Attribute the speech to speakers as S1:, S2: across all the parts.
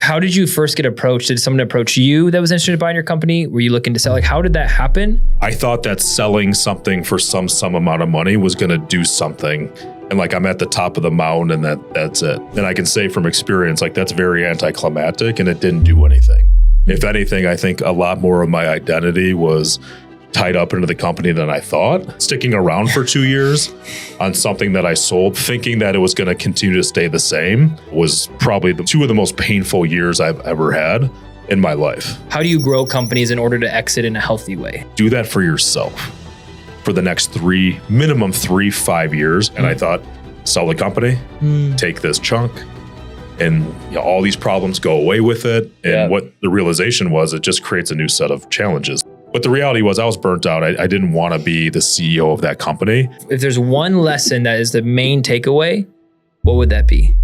S1: how did you first get approached? Did someone approach you that was interested in buying your company? Were you looking to sell? Like, how did that happen?
S2: I thought that selling something for some amount of money was going to do something. And like, I'm at the top of the mountain and that's it. And I can say from experience, like that's very anticlimactic and it didn't do anything. If anything, I think a lot more of my identity was tied up into the company than I thought. Sticking around for 2 years on something that I sold, thinking that it was going to continue to stay the same, was probably two of the most painful years I've ever had in my life.
S1: How do you grow companies in order to exit in a healthy way?
S2: Do that for yourself for the next minimum 5 years. And I thought, sell the company, take this chunk, and all these problems go away with it. And what the realization was, it just creates a new set of challenges. But the reality was I was burnt out. I didn't want to be the CEO of that company.
S1: If there's one lesson that is the main takeaway, what would that be?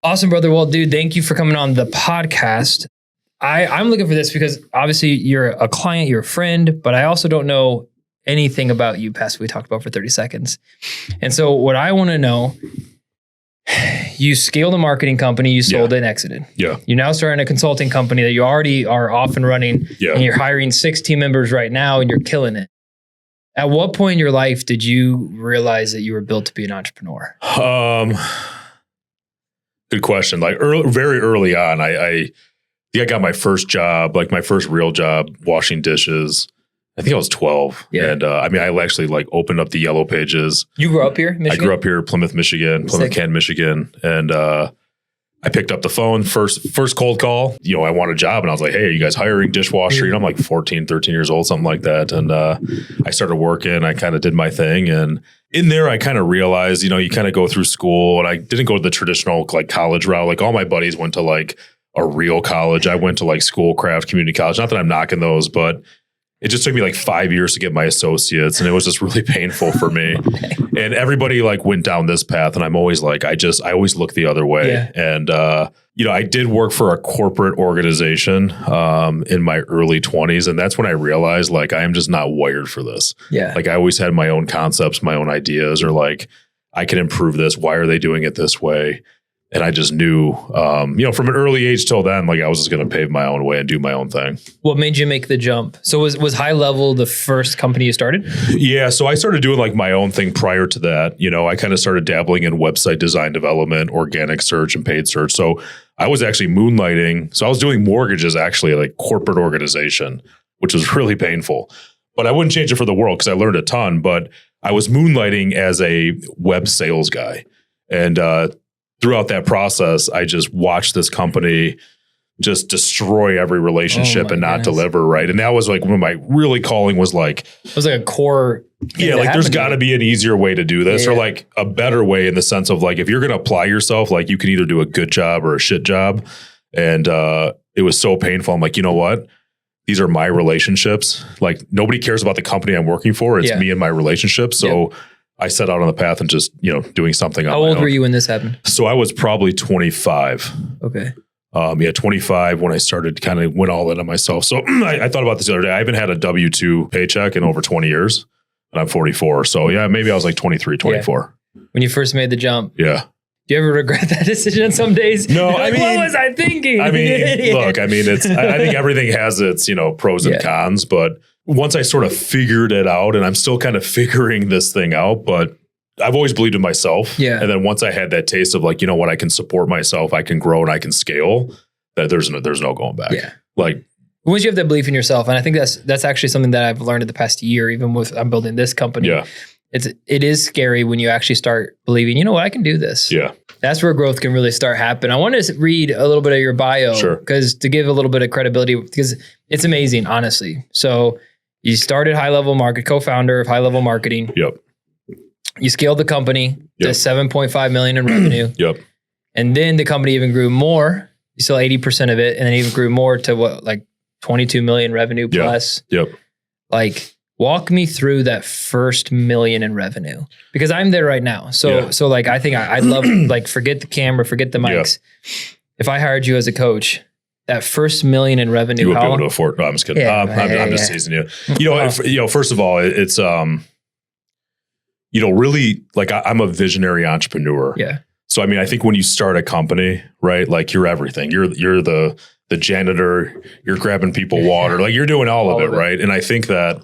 S1: Awesome, brother. Well, dude, thank you for coming on the podcast. I'm looking for this because obviously you're a client, you're a friend, but I also don't know anything about you past what we talked about for 30 seconds. And so what I want to know, you scaled a marketing company, you sold it and exited.
S2: Yeah.
S1: You're now starting a consulting company that you already are off and running, and you're hiring 6 team members right now and you're killing it. At what point in your life did you realize that you were built to be an entrepreneur?
S2: Good question. Like very early on, I got my first job, like my first real job, washing dishes. I think I was 12. Yeah. And I actually like opened up the Yellow Pages.
S1: You grew up here, Michigan?
S2: I grew up here, Plymouth, Michigan, Canton, Michigan. And I picked up the phone, first cold call. I want a job. And I was like, hey, are you guys hiring dishwasher? I'm like 14, 13 years old, something like that. And I started working. I kind of did my thing. And in there, I kind of realized, you kind of go through school, and I didn't go to the traditional like college route. Like all my buddies went to like a real college. I went to like Schoolcraft Community College. Not that I'm knocking those, but it just took me like 5 years to get my associates, and it was just really painful for me. Okay. And everybody like went down this path, and I'm always like, I always look the other way. Yeah. And I did work for a corporate organization in my early 20s, and that's when I realized like I am just not wired for this. Yeah. Like I always had my own concepts, my own ideas, or like I can improve this. Why are they doing it this way? And I just knew, from an early age till then, like I was just going to pave my own way and do my own thing. What
S1: made you make the jump? So was High Level the first company you started?
S2: Yeah. So I started doing like my own thing prior to that. I kind of started dabbling in website design development, organic search, and paid search. So I was actually moonlighting. So I was doing mortgages actually at like corporate organization, which was really painful. But I wouldn't change it for the world because I learned a ton. But I was moonlighting as a web sales guy. And throughout that process, I just watched this company just destroy every relationship and not deliver, right? And that was like when my really calling was like...
S1: It was like a core...
S2: Yeah, like there's got to be an easier way to do this or like a better way in the sense of like, if you're going to apply yourself, like you can either do a good job or a shit job. And it was so painful. I'm like, you know what? These are my relationships. Like nobody cares about the company I'm working for. It's me and my relationships. So... I set out on the path and just, doing something on my own.
S1: How old were you when this happened?
S2: So I was probably 25.
S1: Okay.
S2: 25 when I started kind of went all in on myself. So I thought about this the other day. I haven't had a W-2 paycheck in over 20 years and I'm 44. So maybe I was like 23, 24.
S1: Yeah. When you first made the jump.
S2: Yeah.
S1: Do you ever regret that decision some days?
S2: No,
S1: what was I thinking?
S2: Look, I think everything has its, pros and cons, but once I sort of figured it out, and I'm still kind of figuring this thing out, but I've always believed in myself. Yeah. And then once I had that taste of like, I can support myself, I can grow and I can scale, that there's no going back. Yeah. Like
S1: once you have that belief in yourself, and I think that's actually something that I've learned in the past year, even with I'm building this company. Yeah. It is scary when you actually start believing, I can do this.
S2: Yeah.
S1: That's where growth can really start happening. I want to read a little bit of your bio.
S2: Sure.
S1: Because to give a little bit of credibility, because it's amazing, honestly. So you started High Level Market, co-founder of High Level Marketing.
S2: Yep.
S1: You scaled the company to 7.5 million in revenue.
S2: Yep.
S1: And then the company even grew more. You sold 80% of it, and then even grew more to what, like 22 million revenue plus.
S2: Yep.
S1: Like Walk me through that first million in revenue, because I'm there right now. So like, I think I'd love, like, forget the camera, forget the mics. Yeah. If I hired you as a coach, that first million in revenue,
S2: you would be able to afford. No, I'm just kidding.
S1: Yeah,
S2: I'm just teasing you. First of all, it's, really, like, I'm a visionary entrepreneur.
S1: Yeah.
S2: So, I mean, I think when you start a company, right, like, you're everything. You're the janitor, you're grabbing people water, like, you're doing all of it, right? And I think that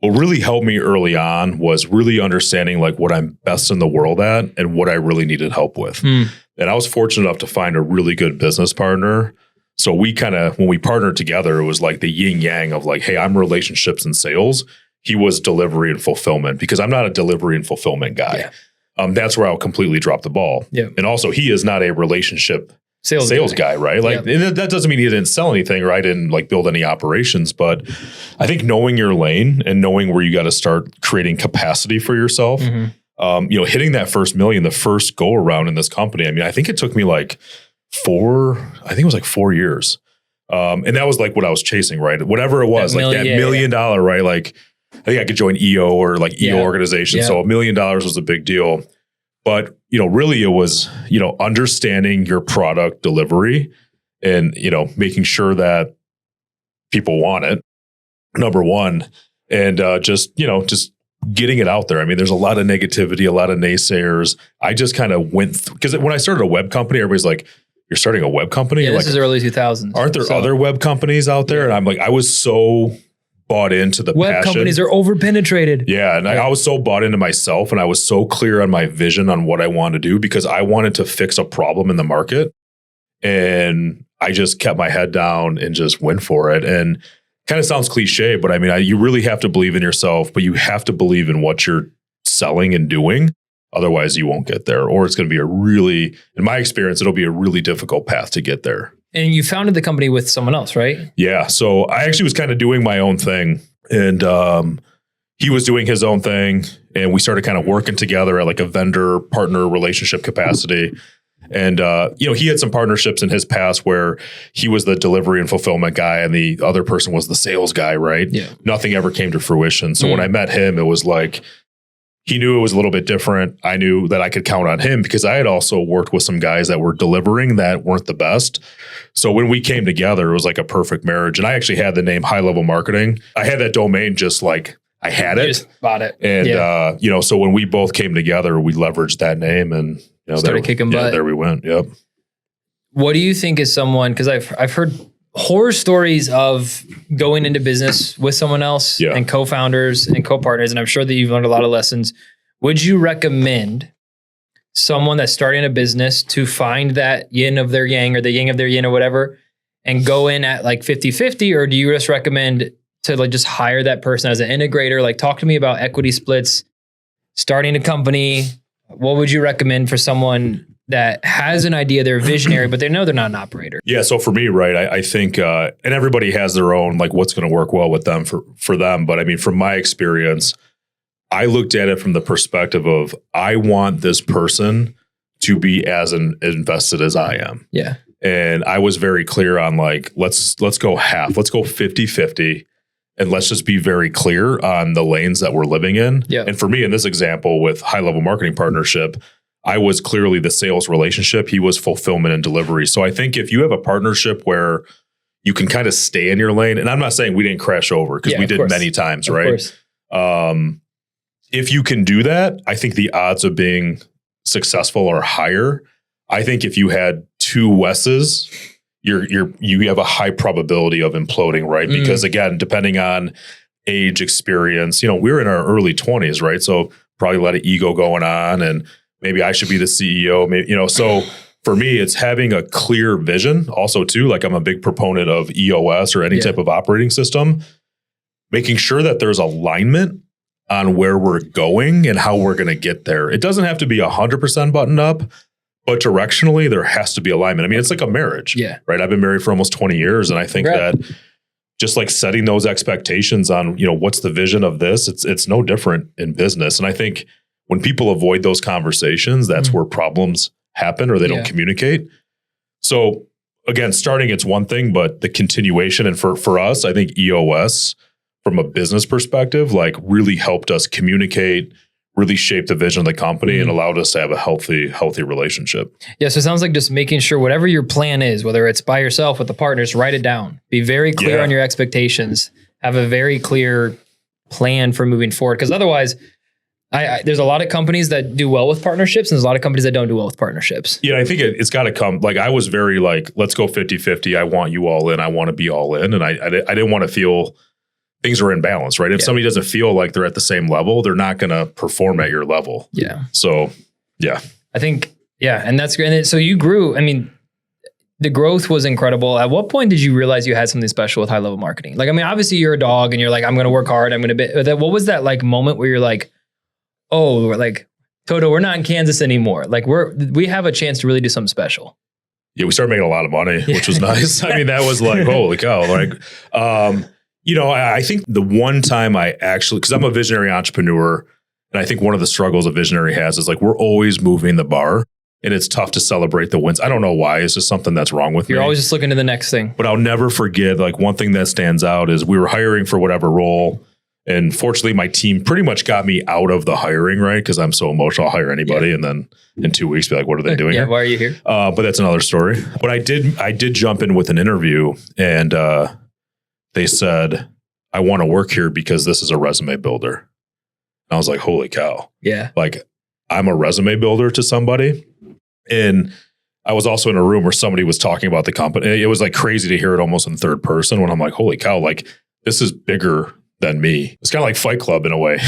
S2: what really helped me early on was really understanding, like, what I'm best in the world at and what I really needed help with. And I was fortunate enough to find a really good business partner. So we kind of, when we partnered together, it was like the yin yang of, like, hey, I'm relationships and sales. He was delivery and fulfillment, because I'm not a delivery and fulfillment guy. Yeah. That's where I'll completely drop the ball. Yeah. And also, he is not a relationship sales guy, right? Like, that doesn't mean he didn't sell anything, right? And, like, build any operations. But I think knowing your lane and knowing where you got to start creating capacity for yourself, hitting that first million, the first go around in this company. I mean, I think it took me like 4 years. And that was like what I was chasing, right? Whatever it was, that $1 million, right? Like, I think I could join EO or like EO organization. Yeah. So $1 million was a big deal. But, really it was, understanding your product delivery and, making sure that people want it, number one, and just getting it out there. I mean, there's a lot of negativity, a lot of naysayers. I just kind of went because when I started a web company, everybody's like, you're starting a web company?
S1: Yeah,
S2: this
S1: is early 2000s.
S2: Aren't there other web companies out there? And I'm like, I was so bought into the
S1: web
S2: passion.
S1: Companies are overpenetrated.
S2: Yeah. And I was so bought into myself, and I was so clear on my vision on what I wanted to do, because I wanted to fix a problem in the market. And I just kept my head down and just went for it. And kind of sounds cliche, but I mean, you really have to believe in yourself, but you have to believe in what you're selling and doing. Otherwise you won't get there, or it's going to be in my experience, it'll be a really difficult path to get there.
S1: And you founded the company with someone else, right?
S2: Yeah. So I actually was kind of doing my own thing, and he was doing his own thing, and we started kind of working together at like a vendor partner relationship capacity. And, he had some partnerships in his past where he was the delivery and fulfillment guy and the other person was the sales guy, right? Yeah. Nothing ever came to fruition. So when I met him, it was like, he knew it was a little bit different. I knew that I could count on him because I had also worked with some guys that were delivering that weren't the best. So when we came together, it was like a perfect marriage. And I actually had the name High Level Marketing. I had that domain just like I had it. You
S1: just bought it.
S2: And, so when we both came together, we leveraged that name and
S1: started kicking butt.
S2: There we went. Yep.
S1: What do you think is someone, because I've heard horror stories of going into business with someone else and co-founders and co-partners, and I'm sure that you've learned a lot of lessons. Would you recommend someone that's starting a business to find that yin of their yang or the yang of their yin or whatever and go in at like 50-50, or do you just recommend to like just hire that person as an integrator? Like, talk to me about equity splits, starting a company. What would you recommend for someone that has an idea, they're a visionary, but they know they're not an operator? Yeah.
S2: So for me, right, I think, and everybody has their own, like what's going to work well with them for them. But I mean, from my experience, I looked at it from the perspective of, I want this person to be as invested as I am.
S1: Yeah.
S2: And I was very clear on like, let's go half, let's go 50-50. And let's just be very clear on the lanes that we're living in. Yeah. And for me, in this example with High Level Marketing Partnership, I was clearly the sales relationship. He was fulfillment and delivery. So I think if you have a partnership where you can kind of stay in your lane, and I'm not saying we didn't crash over because we did many times, right? If you can do that, I think the odds of being successful are higher. I think if you had two Wes's, you have a high probability of imploding, right? Because again, depending on age, experience, we're in our early 20s, right? So probably a lot of ego going on, and maybe I should be the CEO, maybe, so for me, it's having a clear vision also too. Like, I'm a big proponent of EOS or any type of operating system, making sure that there's alignment on where we're going and how we're going to get there. It doesn't have to be 100% buttoned up, but directionally, there has to be alignment. I mean, it's like a marriage, right? I've been married for almost 20 years. And I think that just like setting those expectations on, what's the vision of this? It's no different in business. And I think when people avoid those conversations, that's where problems happen or they don't communicate. So again, starting, it's one thing, but the continuation. And for us, I think EOS from a business perspective, like really helped us communicate, really shaped the vision of the company and allowed us to have a healthy relationship.
S1: Yeah. So it sounds like just making sure whatever your plan is, whether it's by yourself with the partners, write it down, be very clear on your expectations, have a very clear plan for moving forward. Because otherwise, there's a lot of companies that do well with partnerships and there's a lot of companies that don't do well with partnerships.
S2: Yeah, I think it's got to come. Like I was very like, let's go 50-50. I want you all in. I want to be all in. And I didn't want to feel things are in balance, right? If somebody doesn't feel like they're at the same level, they're not going to perform at your level.
S1: Yeah.
S2: So, yeah.
S1: I think, and that's great. And so you grew, I mean, the growth was incredible. At what point did you realize you had something special with high level marketing? Like, I mean, obviously you're a dog and you're like, I'm going to work hard. I'm going to what was that like moment where you're like, oh, like Toto, we're not in Kansas anymore. Like we have a chance to really do something special.
S2: Yeah. We started making a lot of money, which was nice. I mean, that was like, holy cow. Like, I think the one time I actually, cause I'm a visionary entrepreneur. And I think one of the struggles a visionary has is like, we're always moving the bar. And it's tough to celebrate the wins. I don't know why. It's just something that's wrong with me.
S1: You're always just looking to the next thing.
S2: But I'll never forget, like one thing that stands out is we were hiring for whatever role. And fortunately, my team pretty much got me out of the hiring, right? Because I'm so emotional, I'll hire anybody. And then in 2 weeks, be like, what are they doing here?
S1: Why are you here?
S2: But that's another story. But I did jump in with an interview and they said, I want to work here because this is a resume builder. And I was like, holy cow.
S1: Yeah.
S2: Like I'm a resume builder to somebody. And I was also in a room where somebody was talking about the company. It was like crazy to hear it almost in third person when I'm like, holy cow, like this is bigger than me. It's kind of like Fight Club in a way.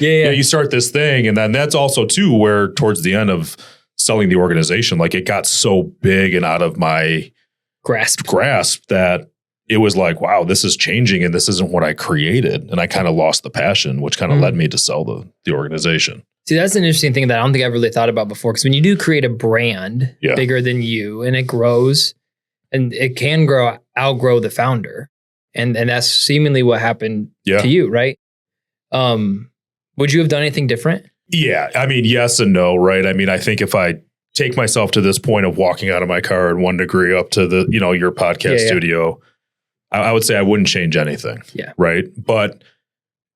S2: You start this thing. And then that's also too, where towards the end of selling the organization, like it got so big and out of my grasp that it was like, wow, this is changing and this isn't what I created. And I kind of lost the passion, which kind of led me to sell the organization.
S1: See, that's an interesting thing that I don't think I've really thought about before. Because when you do create a brand bigger than you and it grows and it can outgrow the founder. And that's seemingly what happened to you, right? Would you have done anything different? Yeah.
S2: I mean, yes and no, right? I mean, I think if I take myself to this point of walking out of my car in 1 degree up to the, your podcast studio, I would say I wouldn't change anything. Yeah. Right. But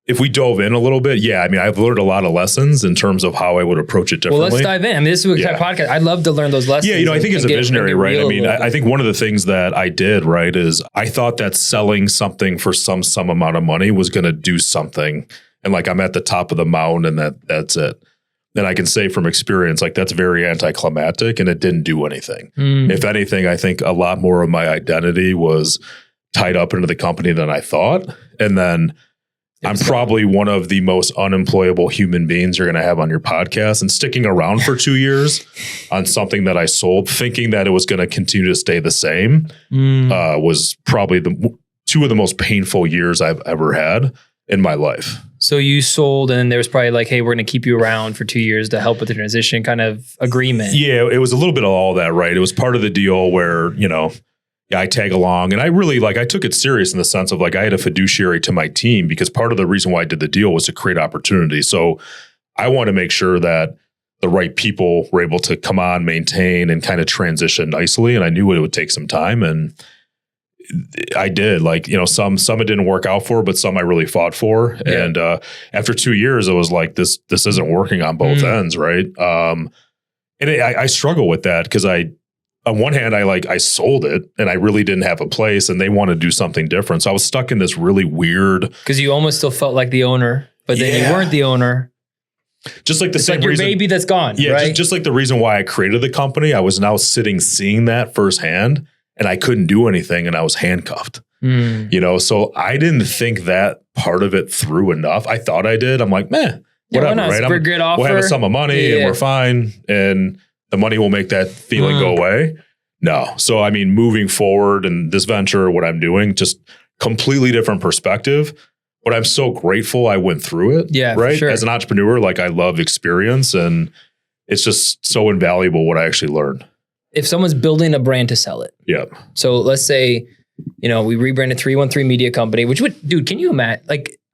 S2: if we dove in a little bit, I mean, I've learned a lot of lessons in terms of how I would approach it differently.
S1: Well, let's dive in. I mean, this is a podcast. I'd love to learn those lessons.
S2: Yeah, I think as a visionary, right? I mean, I think one of the things that I did, right, is I thought that selling something for some amount of money was going to do something. And like, I'm at the top of the mountain and that's it. And I can say from experience, like that's very anticlimactic and it didn't do anything. If anything, I think a lot more of my identity was tied up into the company than I thought. And then I'm probably one of the most unemployable human beings you're going to have on your podcast, and sticking around for 2 years on something that I sold, thinking that it was going to continue to stay the same, was probably two of the most painful years I've ever had in my life. So you sold and there was probably like, hey, we're going to keep you around for 2 years to help with the transition kind of agreement. Yeah, it was a little bit of all that, right? It was part of the deal where, I tag along, and I really I took it serious in the sense of like I had a fiduciary to my team, because part of the reason why I did the deal was to create opportunity. So I want to make sure that the right people were able to come on, maintain, and kind of transition nicely. And I knew it would take some time, and I did. Some it didn't work out for, but some I really fought for. Yeah. And after 2 years, it was like this isn't working on both ends, right? And I struggle with that because on one hand, I sold it and I really didn't have a place, and they want to do something different. So I was stuck in this really weird. Because you almost still felt like the owner, but then you weren't the owner. Just like the same reason. It's like your baby that's gone. Yeah, right? just like the reason why I seeing that firsthand, and I couldn't do anything, and I was handcuffed. So I didn't think that part of it through enough. I thought I did. I'm like, whatever, right? We're good offer. We'll have a sum of money and we're fine. And the money will make that feeling go away. No. So, I mean, moving forward and this venture, what I'm doing, just completely different perspective. But I'm so grateful I went through it. Yeah. Right. Sure. As an entrepreneur, I love experience, and it's just so invaluable what I actually learned. If someone's building a brand to sell it. Yeah. So let's say, we rebranded 313 Media Company, can you imagine,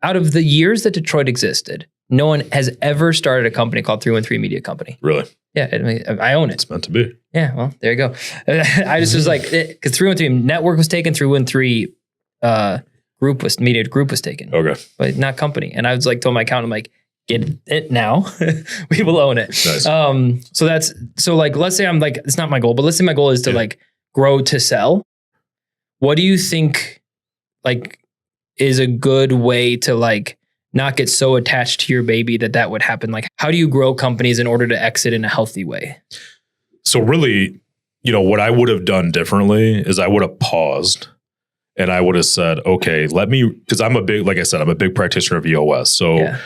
S2: out of the years that Detroit existed, no one has ever started a company called 313 Media Company. Really? Yeah, I own it. It's meant to be. Yeah, well, there you go. I just was like, because 313 Network was taken, 313
S1: media group was taken.
S2: Okay.
S1: But not company. And I was like, told my accountant, I'm like, get it now. We will own it.
S2: Nice.
S1: So like, let's say I'm like, it's not my goal, but let's say my goal is to like grow to sell. What do you think like is a good way to like not get so attached to your baby that would happen? Like, how do you grow companies in order to exit in a healthy way?
S2: So really, what I would have done differently is I would have paused and I would have said, okay, because I'm a big practitioner of EOS. So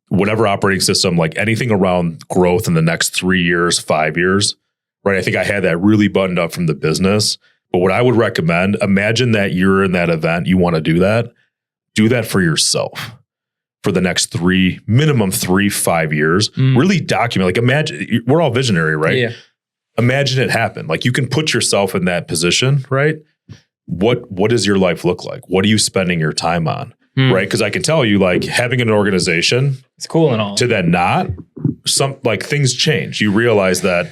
S2: whatever operating system, like anything around growth in the next 3 years, 5 years, right? I think I had that really buttoned up from the business. But what I would recommend, imagine that you're in that event, you want to do that for yourself for the next minimum 3-5 years. Really document, like imagine, we're all visionary, right?
S1: Yeah.
S2: Imagine it happen. Like you can put yourself in that position, right? What does your life look like? What are you spending your time on? Right? Because I can tell you, like having an organization,
S1: it's cool and all,
S2: to then not, like things change. You realize that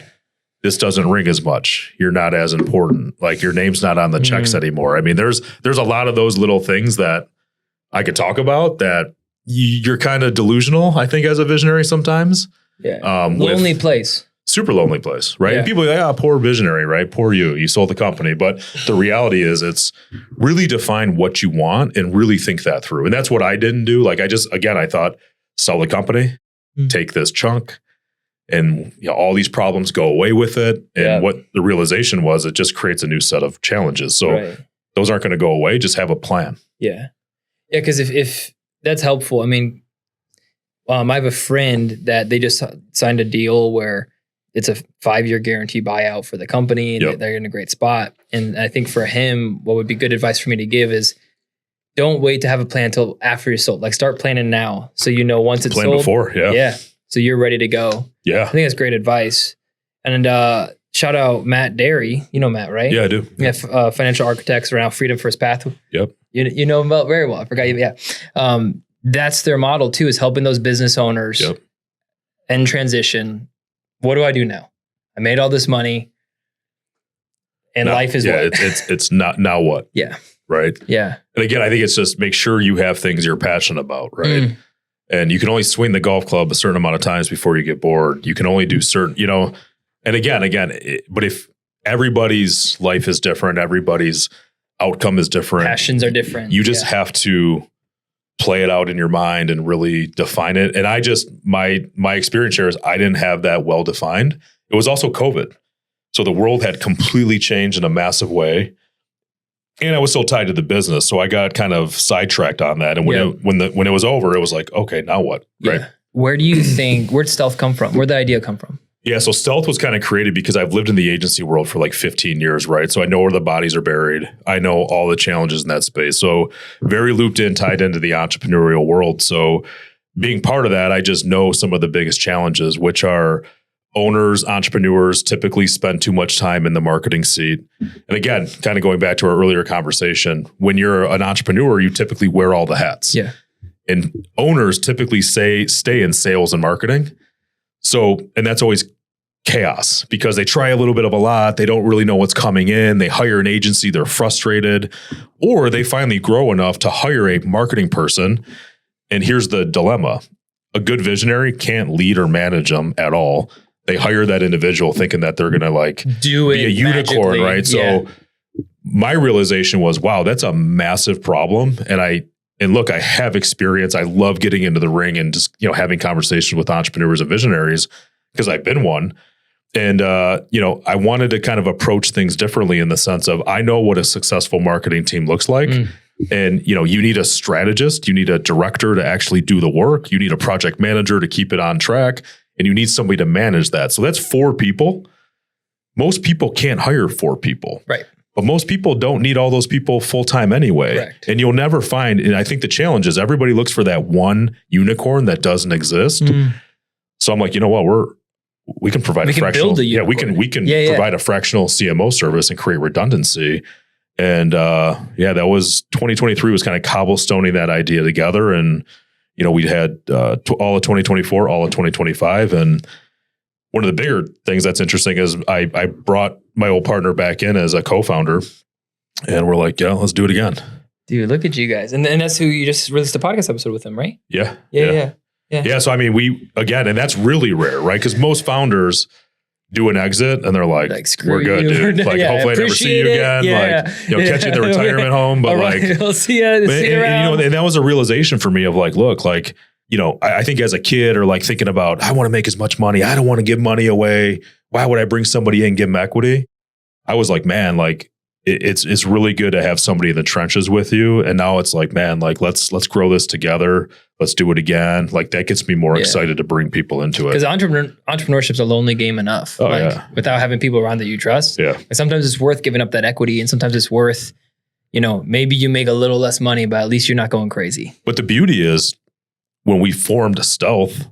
S2: this doesn't ring as much. You're not as important. Like your name's not on the checks anymore. I mean, there's a lot of those little things that I could talk about that you're kind of delusional, I think, as a visionary sometimes.
S1: Yeah. Lonely place.
S2: Super lonely place, right?
S1: Yeah.
S2: And people are like, poor visionary, right? Poor you. You sold the company. But the reality is it's really define what you want and really think that through. And that's what I didn't do. Like I thought, sell the company, take this chunk, and all these problems go away with it. And what the realization was, it just creates a new set of challenges. So those aren't going to go away. Just have a plan.
S1: Yeah. Yeah. Because if that's helpful, I mean, I have a friend that they just signed a deal where it's a 5-year guarantee buyout for the company. And they're in a great spot. And I think for him, what would be good advice for me to give is don't wait to have a plan until after you're sold. Like start planning now. So, once it's
S2: plan
S1: sold.
S2: Before. Yeah.
S1: Yeah. So you're ready to go.
S2: Yeah.
S1: I think that's great advice. And shout out Matt Derry. You know Matt, right?
S2: Yeah, I do.
S1: Yeah. Financial architects around Freedom First Path.
S2: Yep.
S1: You know him very well. I forgot you. Yeah. That's their model too, is helping those business owners in transition. What do I do now? I made all this money and life is what?
S2: It's not now what?
S1: Yeah.
S2: Right.
S1: Yeah.
S2: And again, I think it's just make sure you have things you're passionate about, right? And you can only swing the golf club a certain amount of times before you get bored. You can only do certain, and again, but if everybody's life is different, everybody's outcome is different.
S1: Passions are different.
S2: You just have to play it out in your mind and really define it. And my experience here is I didn't have that well defined. It was also COVID. So the world had completely changed in a massive way. And I was still tied to the business. So I got kind of sidetracked on that. And when it was over, it was like, okay, now what? Right.
S1: Where'd Stealth come from? Where'd the idea come from?
S2: Yeah. So Stealth was kind of created because I've lived in the agency world for like 15 years, right? So I know where the bodies are buried. I know all the challenges in that space. So very looped in, tied into the entrepreneurial world. So being part of that, I just know some of the biggest challenges, which are owners, entrepreneurs typically spend too much time in the marketing seat. And again, kind of going back to our earlier conversation, when you're an entrepreneur, you typically wear all the hats.
S1: Yeah.
S2: And owners typically stay in sales and marketing. So, and that's always chaos because they try a little bit of a lot. They don't really know what's coming in. They hire an agency. They're frustrated, or they finally grow enough to hire a marketing person. And here's the dilemma. A good visionary can't lead or manage them at all. They hire that individual thinking that they're going to be a unicorn, right? So my realization was, wow, that's a massive problem. And look, I have experience. I love getting into the ring and just, having conversations with entrepreneurs and visionaries because I've been one. And, I wanted to kind of approach things differently in the sense of, I know what a successful marketing team looks like. And, you need a strategist, you need a director to actually do the work. You need a project manager to keep it on track, and you need somebody to manage that. So that's 4 people. Most people can't hire 4 people.
S1: Right.
S2: But most people don't need all those people full-time anyway.
S1: Correct.
S2: And you'll never find, and I think the challenge is everybody looks for that one unicorn that doesn't exist. So I'm like, you know what, we can provide a fractional. We can provide a fractional CMO service and create redundancy. And that was 2023 was kind of cobblestoning that idea together. And, we had all of 2024, all of 2025. And one of the bigger things that's interesting is I brought my old partner back in as a co-founder, and we're like, yeah, let's do it again.
S1: Dude, look at you guys. And that's who you just released a podcast episode with him, right?
S2: Yeah.
S1: Yeah.
S2: So, I mean, and that's really rare, right? Because most founders do an exit and they're like we're good, dude. Like, hopefully I never see you again. Like, catch you at the retirement home. But like,
S1: we'll see you. See you around.
S2: And that was a realization for me of like, look, like, I think as a kid or like thinking about, I want to make as much money. I don't want to give money away. Why would I bring somebody in and give them equity? I was like, man, like, it's really good to have somebody in the trenches with you. And now it's like, man, like let's grow this together. Let's do it again. Like that gets me more excited to bring people into it.
S1: Because entrepreneurship's a lonely game enough. Without having people around that you trust.
S2: Yeah.
S1: And sometimes it's worth giving up that equity, and sometimes it's worth, maybe you make a little less money, but at least you're not going crazy.
S2: But the beauty is when we formed Stealth,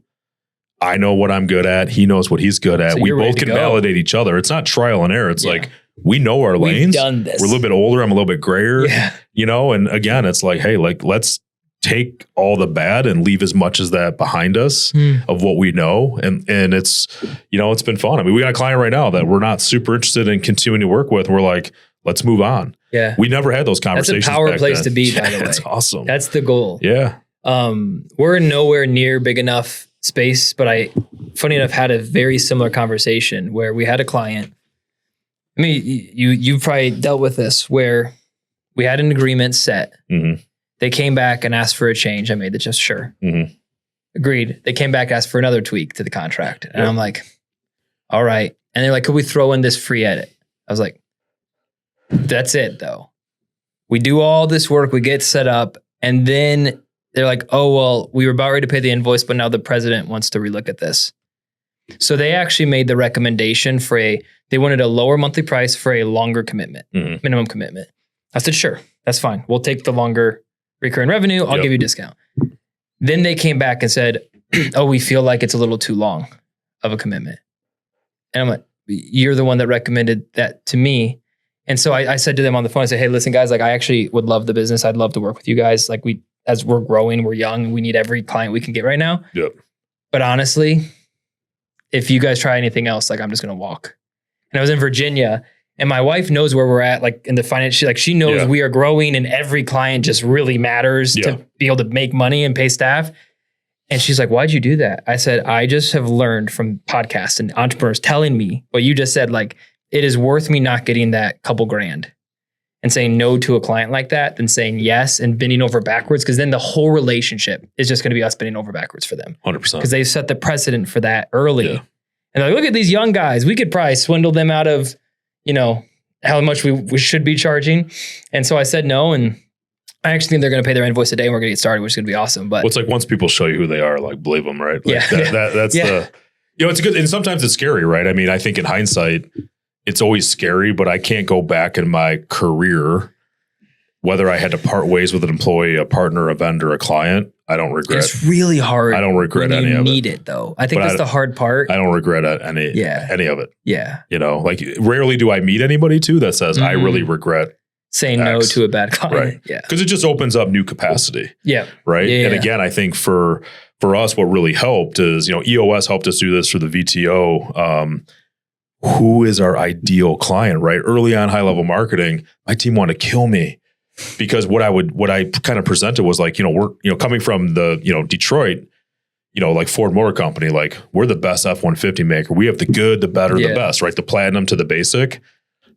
S2: I know what I'm good at. He knows what he's good at. So we both can validate each other. It's not trial and error. It's like, we know our lanes. We've done this. We're a little bit older. I'm a little bit grayer, and again, it's like, hey, like, let's take all the bad and leave as much as that behind us of what we know. And it's, it's been fun. I mean, we got a client right now that we're not super interested in continuing to work with. We're like, let's move on.
S1: Yeah.
S2: We never had those conversations.
S1: That's a power place to be, by the way.
S2: That's awesome.
S1: That's the goal.
S2: Yeah.
S1: We're nowhere near big enough space, but I, funny enough, had a very similar conversation where we had a client. I mean, you've probably dealt with this where we had an agreement set. Mm-hmm. They came back and asked for a change. I made the just sure. Mm-hmm. Agreed. They came back, asked for another tweak to the contract. And I'm like, all right. And they're like, could we throw in this free edit? I was like, that's it though. We do all this work, we get set up, and then they're like, oh, well, we were about ready to pay the invoice, but now the president wants to relook at this. So they actually made the recommendation they wanted a lower monthly price for a longer commitment, minimum commitment. I said, sure, that's fine. We'll take the longer recurring revenue. I'll give you a discount. Then they came back and said, oh, we feel like it's a little too long of a commitment. And I'm like, you're the one that recommended that to me. And so I said to them on the phone, I said, hey, listen, guys, like I actually would love the business. I'd love to work with you guys. Like as we're growing, we're young, we need every client we can get right now.
S2: Yep.
S1: But honestly, if you guys try anything else, like I'm just going to walk. And I was in Virginia, and my wife knows where we're at, like in the finance. She knows we are growing, and every client just really matters to be able to make money and pay staff. And she's like, why'd you do that? I said, I just have learned from podcasts and entrepreneurs telling me what you just said, like it is worth me not getting that couple grand and saying no to a client like that than saying yes and bending over backwards. Because then the whole relationship is just going to be us bending over backwards for them.
S2: 100%.
S1: Because they've set the precedent for that early. Yeah. And they're like, look at these young guys. We could probably swindle them out of, how much we should be charging. And so I said no. And I actually think they're going to pay their invoice today and we're going to get started, which is going to be awesome. But
S2: it's like once people show you who they are, like believe them, right? Like that's it's good. And sometimes it's scary, right? I mean, I think in hindsight, it's always scary, but I can't go back in my career, whether I had to part ways with an employee, a partner, a vendor, a client. I don't regret.
S1: It's really hard.
S2: I don't regret any of it.
S1: You need it though. I think that's the hard part.
S2: I don't regret any of it.
S1: Yeah.
S2: Like rarely do I meet anybody too that says I really regret
S1: saying no to a bad client.
S2: Right.
S1: Yeah.
S2: Because it just opens up new capacity.
S1: Yeah.
S2: Right.
S1: Yeah,
S2: and again, I think for us, what really helped is, EOS helped us do this for the VTO. Who is our ideal client, right? Early on, high level marketing, my team wanted to kill me. Because what I kind of presented was like, we're, coming from the, Detroit, like Ford Motor Company, like we're the best F-150 maker. We have the good, the better, the best, right? The platinum to the basic.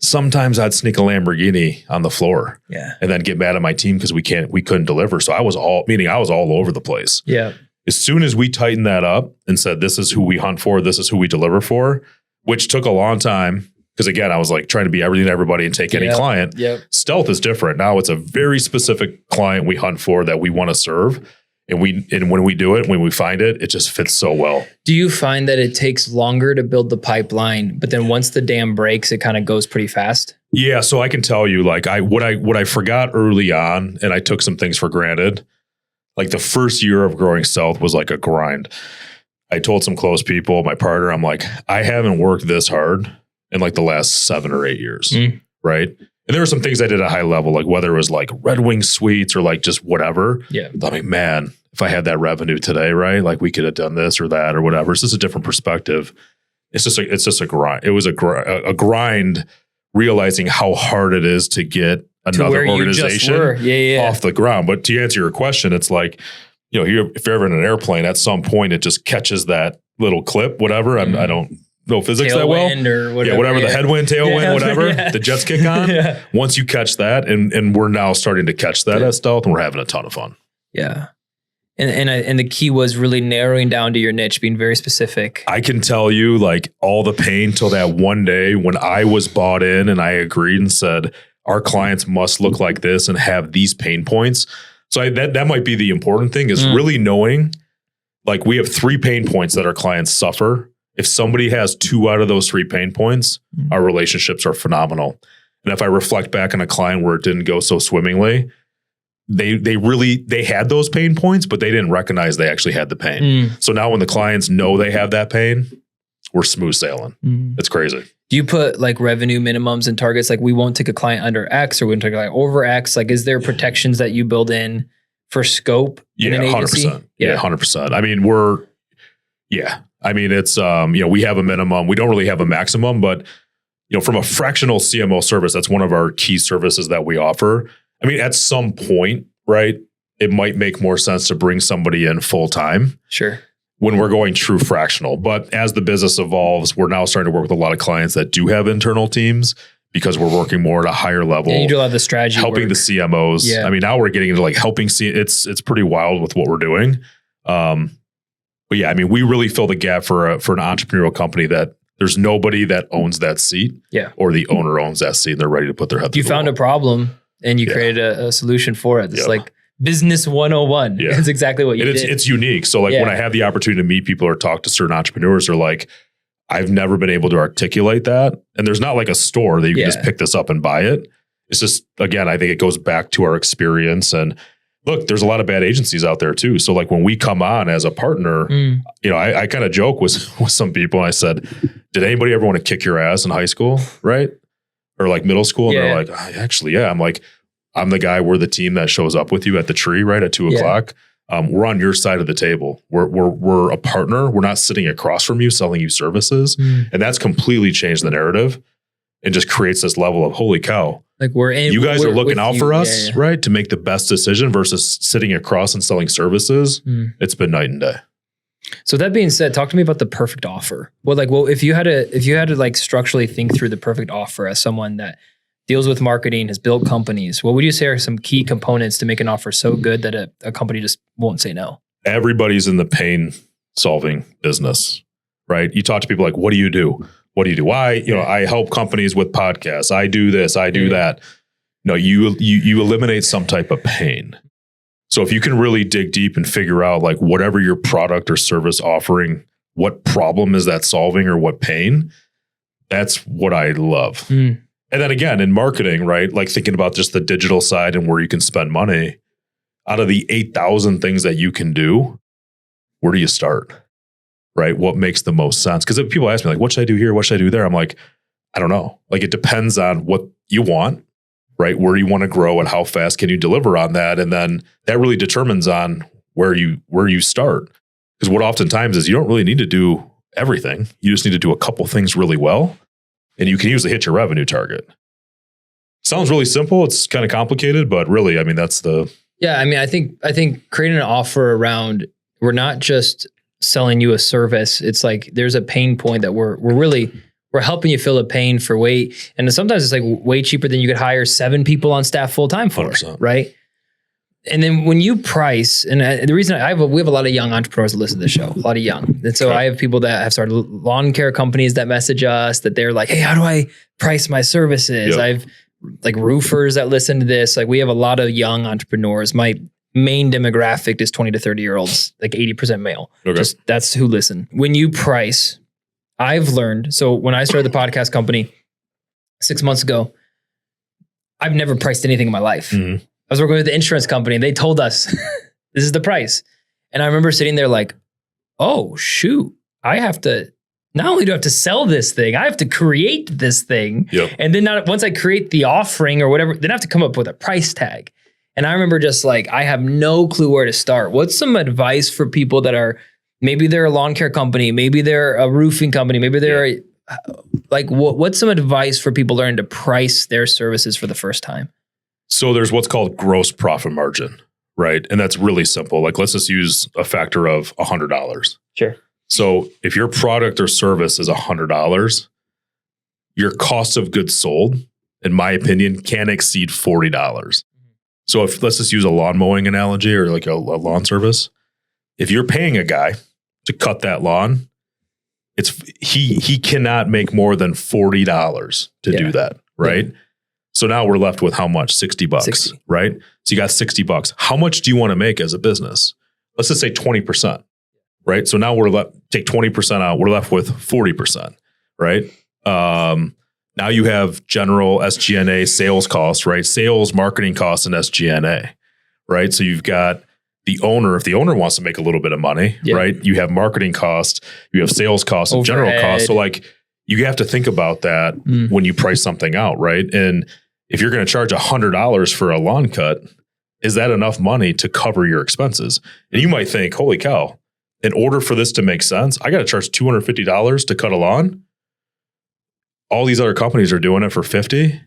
S2: Sometimes I'd sneak a Lamborghini on the floor and then get mad at my team because we couldn't deliver. So I was all over the place.
S1: Yeah.
S2: As soon as we tightened that up and said, this is who we hunt for, this is who we deliver for, which took a long time. Because again, I was like trying to be everything to everybody and take any client.
S1: Yep.
S2: Stealth is different. Now it's a very specific client we hunt for that we want to serve. And when we do it, when we find it, it just fits so well.
S1: Do you find that it takes longer to build the pipeline, but then once the dam breaks, it kind of goes pretty fast?
S2: Yeah. So I can tell you, like what I forgot early on, and I took some things for granted. Like the first year of growing Stealth was like a grind. I told some close people, my partner, I'm like, I haven't worked this hard in like the last 7 or 8 years. Right. And there were some things I did at a high level, like whether it was like Red Wing Suites or like just whatever.
S1: Yeah.
S2: I'm like, man, if I had that revenue today, right? Like we could have done this or that or whatever. It's just a different perspective. It's just a grind. It was a grind realizing how hard it is to get another organization off the ground. But to answer your question, it's like, you know, if you're ever in an airplane, at some point it just catches that little clip, whatever. I don't know physics that well.
S1: Or whatever,
S2: whatever the headwind, tailwind, whatever, the jets kick on. Once you catch that, and we're now starting to catch that at Stealth, and we're having a ton of fun.
S1: Yeah. And the key was really narrowing down to your niche, being very specific.
S2: I can tell you, like, all the pain till that one day when I was bought in and I agreed and said, our clients must look like this and have these pain points. So that might be the important thing, is really knowing, like, we have 3 pain points that our clients suffer. If somebody has 2 out of those 3 pain points, our relationships are phenomenal. And if I reflect back on a client where it didn't go so swimmingly, they had those pain points, but they didn't recognize they actually had the pain. So now when the clients know they have that pain, we're smooth sailing. It's crazy.
S1: Do you put like revenue minimums and targets? Like, we won't take a client under X, or we won't take a client over X. Like, is there protections that you build in for scope?
S2: Yeah,
S1: in an agency?
S2: 100%. Yeah, 100%. I mean, it's, you know, we have a minimum. We don't really have a maximum, but, you know, from a fractional CMO service, that's one of our key services that we offer. I mean, at some point, right, it might make more sense to bring somebody in full time.
S1: Sure.
S2: When we're going true fractional. But as the business evolves, we're now starting to work with a lot of clients that do have internal teams, because we're working more at a higher level.
S1: And you do a lot of the strategy
S2: helping
S1: work.
S2: The CMOs. Yeah. I mean, now we're getting into like helping it's pretty wild with what we're doing. But yeah, I mean, we really fill the gap for an entrepreneurial company that there's nobody that owns that seat.
S1: Yeah.
S2: Or the owner owns that seat and they're ready to put their head through the wall.
S1: You found a problem and you created a solution for it. It's like business 101. Yeah. It's exactly what you did.
S2: It's unique. So like when I have the opportunity to meet people or talk to certain entrepreneurs, they're like, I've never been able to articulate that. And there's not like a store that you can just pick this up and buy it. It's just, again, I think it goes back to our experience. And look, there's a lot of bad agencies out there too. So like when we come on as a partner, you know, I kind of joke with some people and I said, did anybody ever want to kick your ass in high school? Right. Or like middle school. And they're like, actually, yeah. I'm like, I'm the guy, we're the team that shows up with you at the tree, right, at 2 o'clock. We're on your side of the table. We're a partner. We're not sitting across from you selling you services. And that's completely changed the narrative and just creates this level of, holy cow.
S1: Like you
S2: guys are looking out for us, right? To make the best decision versus sitting across and selling services. It's been night and day.
S1: So that being said, talk to me about the perfect offer. Well, if you had to like structurally think through the perfect offer as someone that deals with marketing, has built companies, what would you say are some key components to make an offer so good that a company just won't say no?
S2: Everybody's in the pain solving business, right? You talk to people like, what do you do? What do you do? I help companies with podcasts. I do this, I do that. No, you eliminate some type of pain. So if you can really dig deep and figure out like whatever your product or service offering, what problem is that solving or what pain, that's what I love. And then again, in marketing, right? Like thinking about just the digital side and where you can spend money, out of the 8,000 things that you can do, where do you start? Right? What makes the most sense? Because if people ask me like, what should I do here? What should I do there? I'm like, I don't know. Like it depends on what you want, right? Where you want to grow and how fast can you deliver on that? And then that really determines on where you start. Because what oftentimes is you don't really need to do everything. You just need to do a couple things really well. And you can usually hit your revenue target. Sounds really simple. It's kind of complicated, but really, I mean, that's the...
S1: Yeah, I mean, I think creating an offer around, we're not just selling you a service. It's like there's a pain point that we're helping you fill a pain for weight. And sometimes it's like way cheaper than you could hire 7 people on staff full time for, 100%. Right? And then when you price, and the reason we have a lot of young entrepreneurs that listen to the show, a lot of young. And so I have people that have started lawn care companies that message us that they're like, hey, how do I price my services? Yep. I've like roofers that listen to this. Like we have a lot of young entrepreneurs. My main demographic is 20 to 30 year olds, like 80% male. Okay. Just that's who listen. When you price, I've learned. So when I started the podcast company 6 months ago, I've never priced anything in my life. I was working with the insurance company and they told us this is the price. And I remember sitting there like, oh shoot, I have to, not only do I have to sell this thing, I have to create this thing. Yep. And then once I create the offering or whatever, then I have to come up with a price tag. And I remember just like, I have no clue where to start. What's some advice for people that are, maybe they're a lawn care company, maybe they're a roofing company, maybe they're like, what's some advice for people learning to price their services for the first time?
S2: So there's what's called gross profit margin, right? And that's really simple. Like let's just use a factor of $100.
S1: Sure.
S2: So if your product or service is $100, your cost of goods sold, in my opinion, can exceed $40. So if let's just use a lawn mowing analogy or like a lawn service. If you're paying a guy to cut that lawn, he cannot make more than $40 to do that, right? Yeah. So now we're left with how much? $60, 60. Right? So you got $60. How much do you want to make as a business? Let's just say 20%, right? So now take 20% out, we're left with 40%, right? Now you have general SG&A sales costs, right? Sales, marketing costs, and SG&A, right? So you've got the owner, if the owner wants to make a little bit of money, right? You have marketing costs, you have sales costs, and general costs. So like you have to think about that when you price something out, right? And if you're going to charge $100 for a lawn cut, is that enough money to cover your expenses? And you might think, holy cow, in order for this to make sense, I got to charge $250 to cut a lawn. All these other companies are doing it for $50.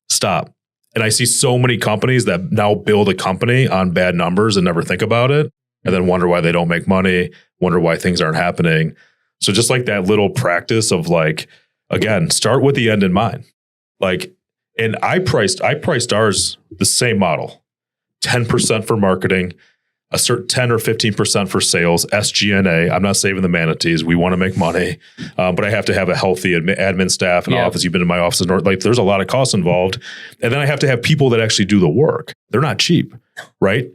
S2: Stop. And I see so many companies that now build a company on bad numbers and never think about it, and then wonder why they don't make money, wonder why things aren't happening. So just like that little practice of like, again, start with the end in mind. Like, and I priced ours the same model, 10% for marketing, a certain 10 or 15% for sales, SG&A. I'm not saving the manatees. We want to make money, but I have to have a healthy admin staff and office. You've been in my office. Like there's a lot of costs involved. And then I have to have people that actually do the work. They're not cheap, right?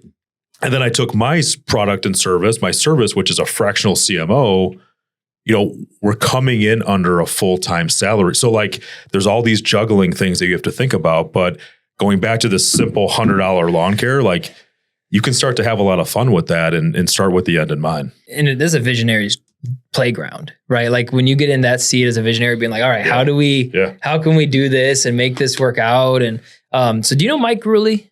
S2: And then I took my product and service, which is a fractional CMO, we're coming in under a full-time salary. So like there's all these juggling things that you have to think about, but going back to this simple $100 lawn care, like you can start to have a lot of fun with that and start with the end in mind. And
S1: it is a visionary's playground, right? Like when you get in that seat as a visionary being like, all right, how can we do this and make this work out? And so do you know Mike Rulli?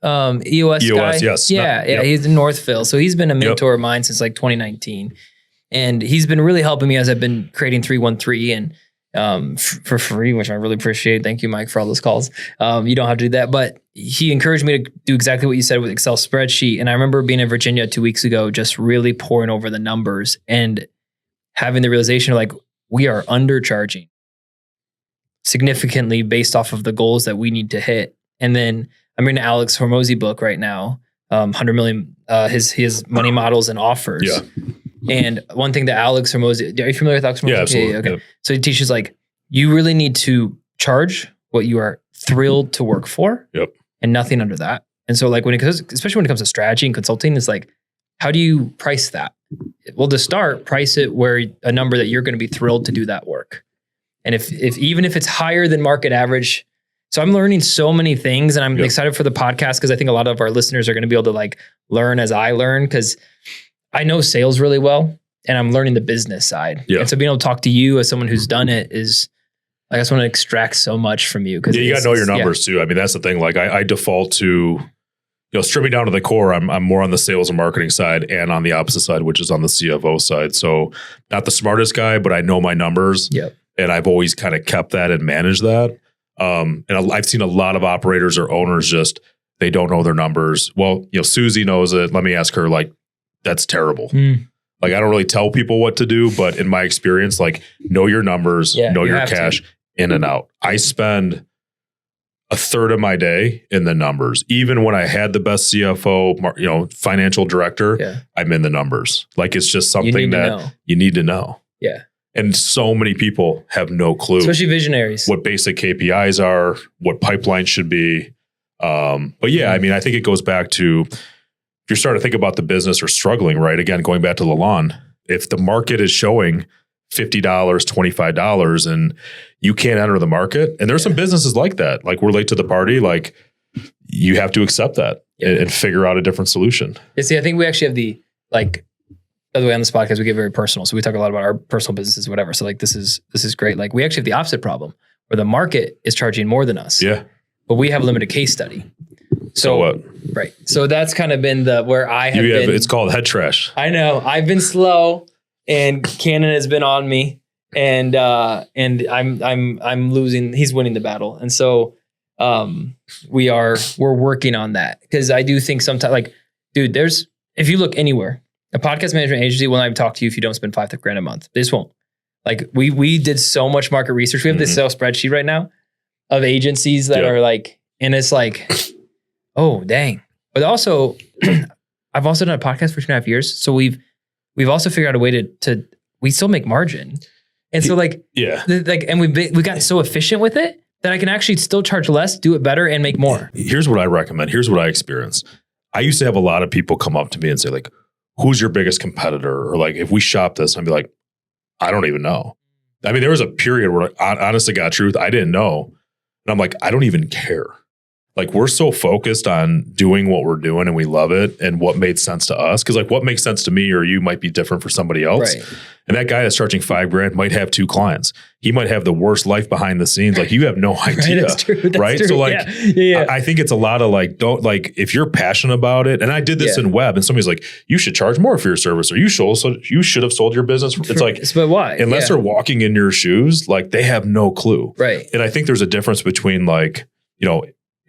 S1: EOS guy?
S2: Yes.
S1: Yeah. He's in Northville. So he's been a mentor of mine since like 2019. And he's been really helping me as I've been creating 313 and for free, which I really appreciate. Thank you, Mike, for all those calls. You don't have to do that, but he encouraged me to do exactly what you said with Excel spreadsheet. And I remember being in Virginia 2 weeks ago, just really pouring over the numbers and having the realization of like, we are undercharging significantly based off of the goals that we need to hit. And then I'm reading Alex Hormozi book right now, 100 million, his money models and offers.
S2: Yeah.
S1: And one thing that Alex Hormozi, are you familiar with Alex Hormozi?
S2: Yeah, absolutely.
S1: Okay.
S2: Yep.
S1: So he teaches like, you really need to charge what you are thrilled to work for and nothing under that. And so like especially when it comes to strategy and consulting, it's like, how do you price that? Well, to start, price it where a number that you're going to be thrilled to do that work. And if even if it's higher than market average. So I'm learning so many things and I'm excited for the podcast because I think a lot of our listeners are going to be able to like learn as I learn because I know sales really well and I'm learning the business side. Yeah. And so being able to talk to you as someone who's done it is, I just want to extract so much from you.
S2: You got to know your numbers too. I mean, that's the thing. Like I default to, stripping down to the core, I'm more on the sales and marketing side and on the opposite side, which is on the CFO side. So not the smartest guy, but I know my numbers and I've always kind of kept that and managed that. And I've seen a lot of operators or owners they don't know their numbers. Well, Susie knows it. Let me ask her, like, that's terrible. Like, I don't really tell people what to do, but in my experience, like, know your numbers, know your cash in and out. I spend a third of my day in the numbers. Even when I had the best CFO, financial director, I'm in the numbers. Like, it's just something that you need to know.
S1: Yeah.
S2: And so many people have no clue.
S1: Especially visionaries.
S2: What basic KPIs are, what pipeline should be. But yeah, I mean, I think it goes back to, if you're starting to think about the business or struggling, right? Again, going back to the lawn, if the market is showing $50, $25 and you can't enter the market, and there's some businesses like that, like we're late to the party, like you have to accept that and figure out a different solution.
S1: Yeah, see, I think we actually have by the way, on this podcast, we get very personal. So we talk a lot about our personal businesses, whatever. So like, this is great. Like we actually have the opposite problem where the market is charging more than us.
S2: Yeah.
S1: But we have a limited case study.
S2: So what?
S1: Right. So that's kind of been where I have been.
S2: It's called head trash.
S1: I know. I've been slow and Cannon has been on me and I'm losing, he's winning the battle. And so we're working on that. Cause I do think sometimes like, dude, if you look anywhere, a podcast management agency will not even talk to you if you don't spend $5,000 a month. They just won't. Like we did so much market research. We have this sales spreadsheet right now of agencies that are like, and it's like, oh dang. But also I've also done a podcast for 2.5 years. So we've also figured out a way to we still make margin. And so like, and we got so efficient with it that I can actually still charge less, do it better, and make more.
S2: Here's what I recommend. Here's what I experience. I used to have a lot of people come up to me and say like, who's your biggest competitor? Or like, if we shop this, I'd be like, I don't even know. I mean, there was a period where honest to God truth, I didn't know. And I'm like, I don't even care. Like we're so focused on doing what we're doing and we love it and what made sense to us. Cause like what makes sense to me or you might be different for somebody else. Right. And that guy that's charging $5,000 might have 2 clients. He might have the worst life behind the scenes. Like you have no idea.
S1: That's true. That's
S2: right.
S1: True.
S2: So like, I think it's a lot of like, don't like, if you're passionate about it. And I did this in web and somebody's like, you should charge more for your service or you should have sold your business. It's like,
S1: but why?
S2: Unless they're walking in your shoes, like they have no clue.
S1: Right.
S2: And I think there's a difference between like,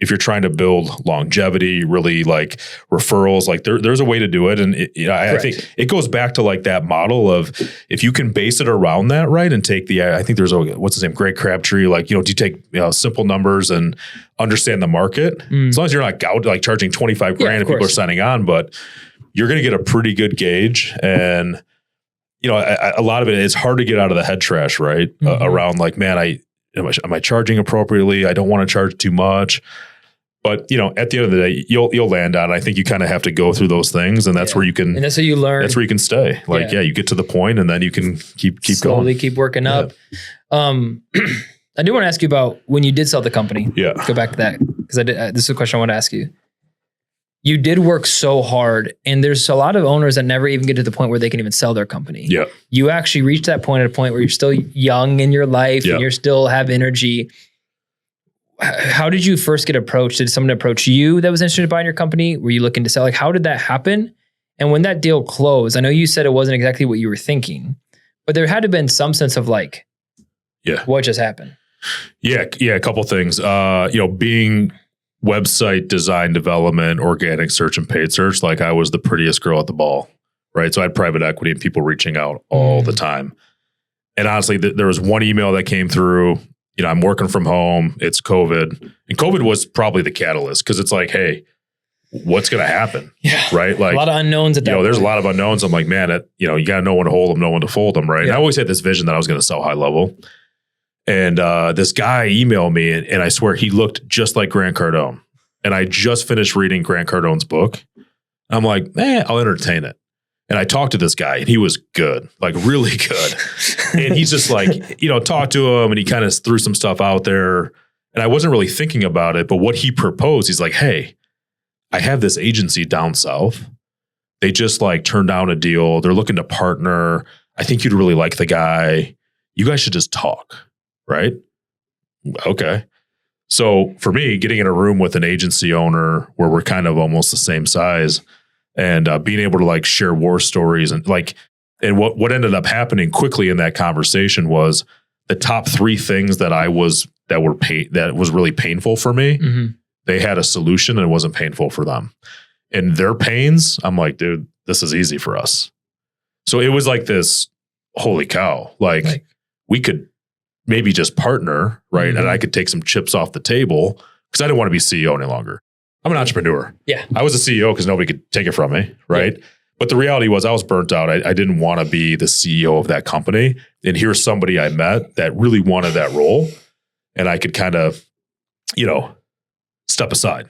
S2: if you're trying to build longevity, really like referrals, like there's a way to do it. And I think it goes back to like that model of if you can base it around that, right? And take I think there's what's his name? Greg Crabtree. Like, do you take simple numbers and understand the market? As long as you're not like charging $25,000 and people are signing on, but you're going to get a pretty good gauge. And, a lot of it is hard to get out of the head trash, right? Around like, man, am I charging appropriately? I don't want to charge too much. But, at the end of the day, you'll land on it. I think you kind of have to go through those things and that's where you can,
S1: and that's how you learn.
S2: That's where you can stay. Like, you get to the point and then you can keep
S1: slowly
S2: going.
S1: Keep working up. I do want to ask you about when you did sell the company.
S2: Yeah.
S1: Go back to that. Cause this is a question I want to ask you. You did work so hard and there's a lot of owners that never even get to the point where they can even sell their company.
S2: Yeah.
S1: You actually reached that point at a point where you're still young in your life and you're still have energy. How did you first get approached? Did someone approach you that was interested in buying your company? Were you looking to sell? Like, how did that happen? And when that deal closed, I know you said it wasn't exactly what you were thinking, but there had to have been some sense of like, what just happened?
S2: Yeah. A couple things. Being website design development, organic search and paid search, like I was the prettiest girl at the ball, right? So I had private equity and people reaching out all the time. And honestly, there was one email that came through. I'm working from home. It's COVID. And COVID was probably the catalyst because it's like, hey, what's going to happen? Yeah. Right. Like
S1: a lot of unknowns at that point.
S2: There's a lot of unknowns. I'm like, man, you got to know when to hold them, know when to fold them. Right. Yeah. And I always had this vision that I was going to sell high level. And this guy emailed me and I swear he looked just like Grant Cardone. And I just finished reading Grant Cardone's book. I'm like, I'll entertain it. And I talked to this guy and he was good, like really good. And he's just like, talked to him and he kind of threw some stuff out there. And I wasn't really thinking about it, but what he proposed, he's like, hey, I have this agency down south. They just like turned down a deal. They're looking to partner. I think you'd really like the guy. You guys should just talk, right? Okay. So for me, getting in a room with an agency owner where we're kind of almost the same size and being able to like share war stories and what ended up happening quickly in that conversation was the top 3 things that was really painful for me. Mm-hmm. They had a solution and it wasn't painful for them. And their pains, I'm like, dude, this is easy for us. So it was like this, holy cow, like we could maybe just partner, right? Mm-hmm. And I could take some chips off the table because I didn't want to be CEO any longer. I'm an entrepreneur. Yeah. I was a CEO because nobody could take it from me, right? Yeah. But the reality was I was burnt out. I didn't want to be the CEO of that company. And here's somebody I met that really wanted that role. And I could kind of, step aside.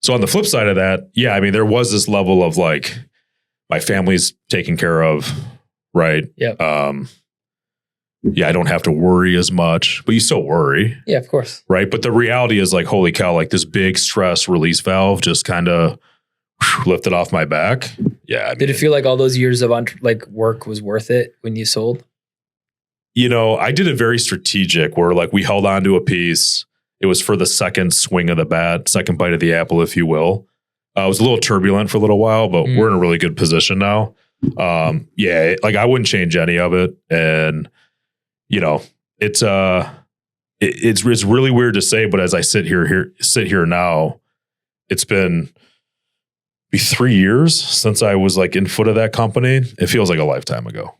S2: So on the flip side of that, there was this level of like, my family's taken care of, right? Yeah. I don't have to worry as much, but you still worry.
S1: Yeah, of course.
S2: Right. But the reality is like, holy cow, like this big stress release valve just kind of lifted off my back. Yeah.
S1: Did it feel like all those years of work was worth it when you sold?
S2: I did it very strategic where like we held on to a piece. It was for the second swing of the bat, second bite of the apple, if you will. It was a little turbulent for a little while, but we're in a really good position now. I wouldn't change any of it. And it's it's really weird to say, but as I sit here now, it's been 3 years since I was like in foot of that company. It feels like a lifetime ago.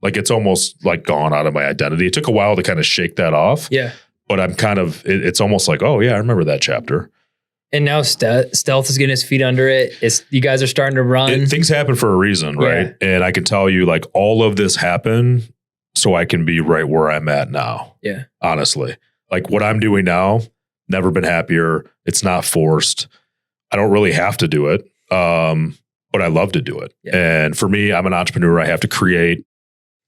S2: Like it's almost like gone out of my identity. It took a while to kind of shake that off.
S1: Yeah.
S2: But I'm kind of, it's almost like, oh yeah, I remember that chapter.
S1: And now Stealth is getting his feet under it. You guys are starting to run.
S2: Things happen for a reason, right? Yeah. And I can tell you like all of this happened so I can be right where I'm at now.
S1: Yeah.
S2: Honestly, like what I'm doing now, never been happier. It's not forced. I don't really have to do it. But I love to do it. Yeah. And for me, I'm an entrepreneur. I have to create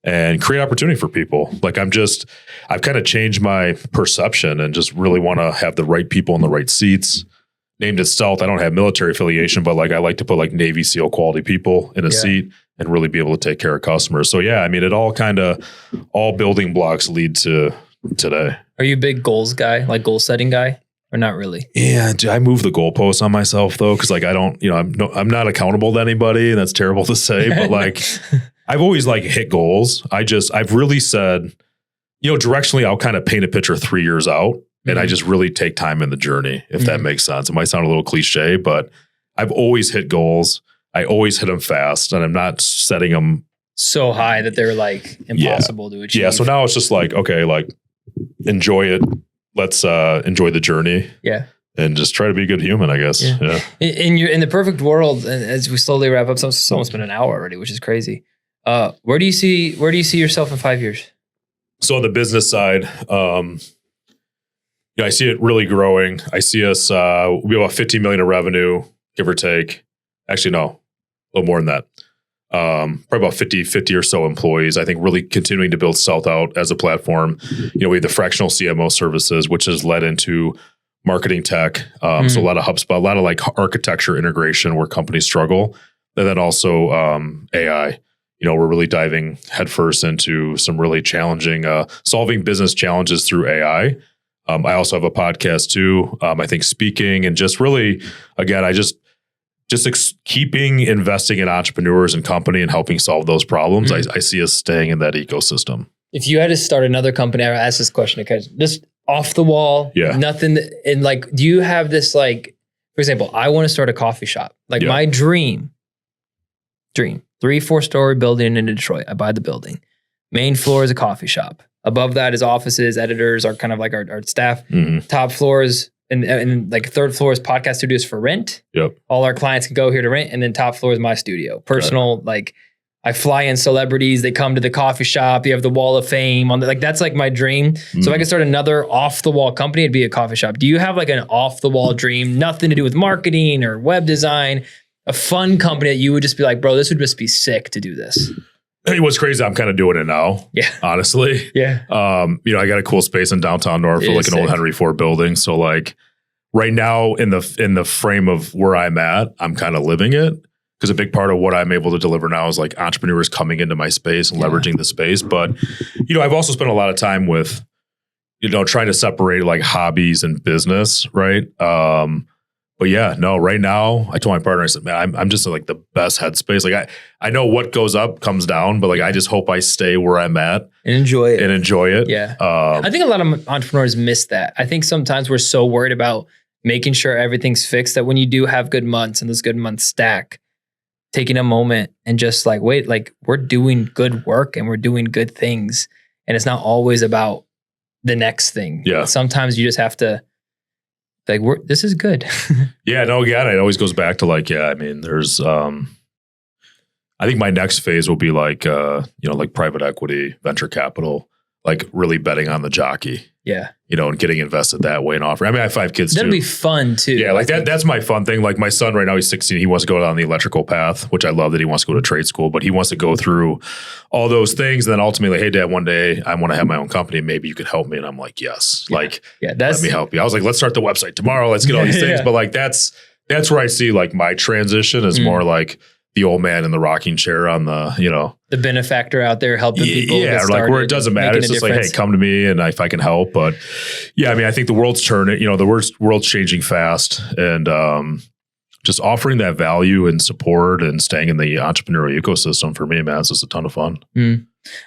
S2: opportunity for people. Like I've kind of changed my perception and just really want to have the right people in the right seats. Named it Stealth. I don't have military affiliation, but like I like to put like Navy SEAL quality people in a seat and really be able to take care of customers. So yeah, I mean, all building blocks lead to today. Are
S1: you a big goals guy, like goal setting guy? Or not really?
S2: Yeah, I move the goalposts on myself though, because like I don't, I'm not accountable to anybody, and that's terrible to say. But like, I've always like hit goals. I've really said, directionally, I'll kind of paint a picture 3 years out, and I just really take time in the journey. If that makes sense, it might sound a little cliche, but I've always hit goals. I always hit them fast, and I'm not setting them
S1: so high that they're like impossible to achieve.
S2: Yeah, so now it's just like, okay, like enjoy it. Let's enjoy the journey.
S1: Yeah.
S2: And just try to be a good human, I guess. Yeah.
S1: In the perfect world, and as we slowly wrap up, it's almost been an hour already, which is crazy. Where do you see yourself in 5 years?
S2: So on the business side, I see it really growing. I see us we'll be about 50 million of revenue, give or take. Actually, no, a little more than that. Probably about 50 or so employees. I think really continuing to build Stealth out as a platform. We have the fractional CMO services, which has led into marketing tech. So a lot of HubSpot, a lot of like architecture integration where companies struggle. And then also AI. We're really diving headfirst into some really challenging, solving business challenges through AI. I also have a podcast too. I think speaking and just really, again, keeping investing in entrepreneurs and company and helping solve those problems. I see us staying in that ecosystem.
S1: If you had to start another company, I would ask this question because just off the wall, nothing. And like, do you have this like, for example, I want to start a coffee shop. Like my dream, 3-4 story building in Detroit. I buy the building. Main floor is a coffee shop. Above that is offices, editors are kind of like our staff. Top floors. And like third floor is podcast studios for rent.
S2: Yep.
S1: All our clients can go here to rent. And then top floor is my studio. Personal, like I fly in celebrities. They come to the coffee shop. You have the wall of fame that's like my dream. So if I could start another off the wall company, it'd be a coffee shop. Do you have like an off the wall dream? Nothing to do with marketing or web design, a fun company that you would just be like, bro, this would just be sick to do this.
S2: Hey, what's crazy, I'm kind of doing it now.
S1: Yeah.
S2: Honestly.
S1: Yeah.
S2: I got a cool space in downtown Norfolk, like an old Henry Ford building. So like right now in the frame of where I'm at, I'm kind of living it. Because a big part of what I'm able to deliver now is like entrepreneurs coming into my space and leveraging the space. But, I've also spent a lot of time with, trying to separate like hobbies and business. Right. But yeah, no, right now I told my partner, I said, man, I'm just in like the best headspace. Like I know what goes up comes down, but like, I just hope I stay where I'm at
S1: and enjoy it.
S2: Yeah.
S1: I think a lot of entrepreneurs miss that. I think sometimes we're so worried about making sure everything's fixed that when you do have good months and those good months stack, taking a moment and just like, wait, like we're doing good work and we're doing good things. And it's not always about the next thing.
S2: Yeah.
S1: Sometimes you just have to like, this is good.
S2: Yeah, no, again, it always goes back to like, there's, I think my next phase will be like, like private equity, venture capital, like really betting on the jockey.
S1: Yeah.
S2: And getting invested that way and offer. I have 5 kids too.
S1: That'd be fun too.
S2: Yeah, like that's my fun thing. Like my son right now, he's 16. He wants to go down the electrical path, which I love that he wants to go to trade school, but he wants to go through all those things. And then ultimately, hey dad, one day I want to have my own company. Maybe you could help me. And I'm like, yes.
S1: Yeah.
S2: Like,
S1: let
S2: me help you. I was like, let's start the website tomorrow. Let's get all these things. But like, that's where I see like my transition is more like the old man in the rocking chair on the,
S1: the benefactor out there helping people.
S2: Yeah, like where it doesn't matter. It's just like, hey, come to me and if I can help. But yeah, I think the world's turning, the world's changing fast and just offering that value and support and staying in the entrepreneurial ecosystem for me, man, it's just a ton of fun.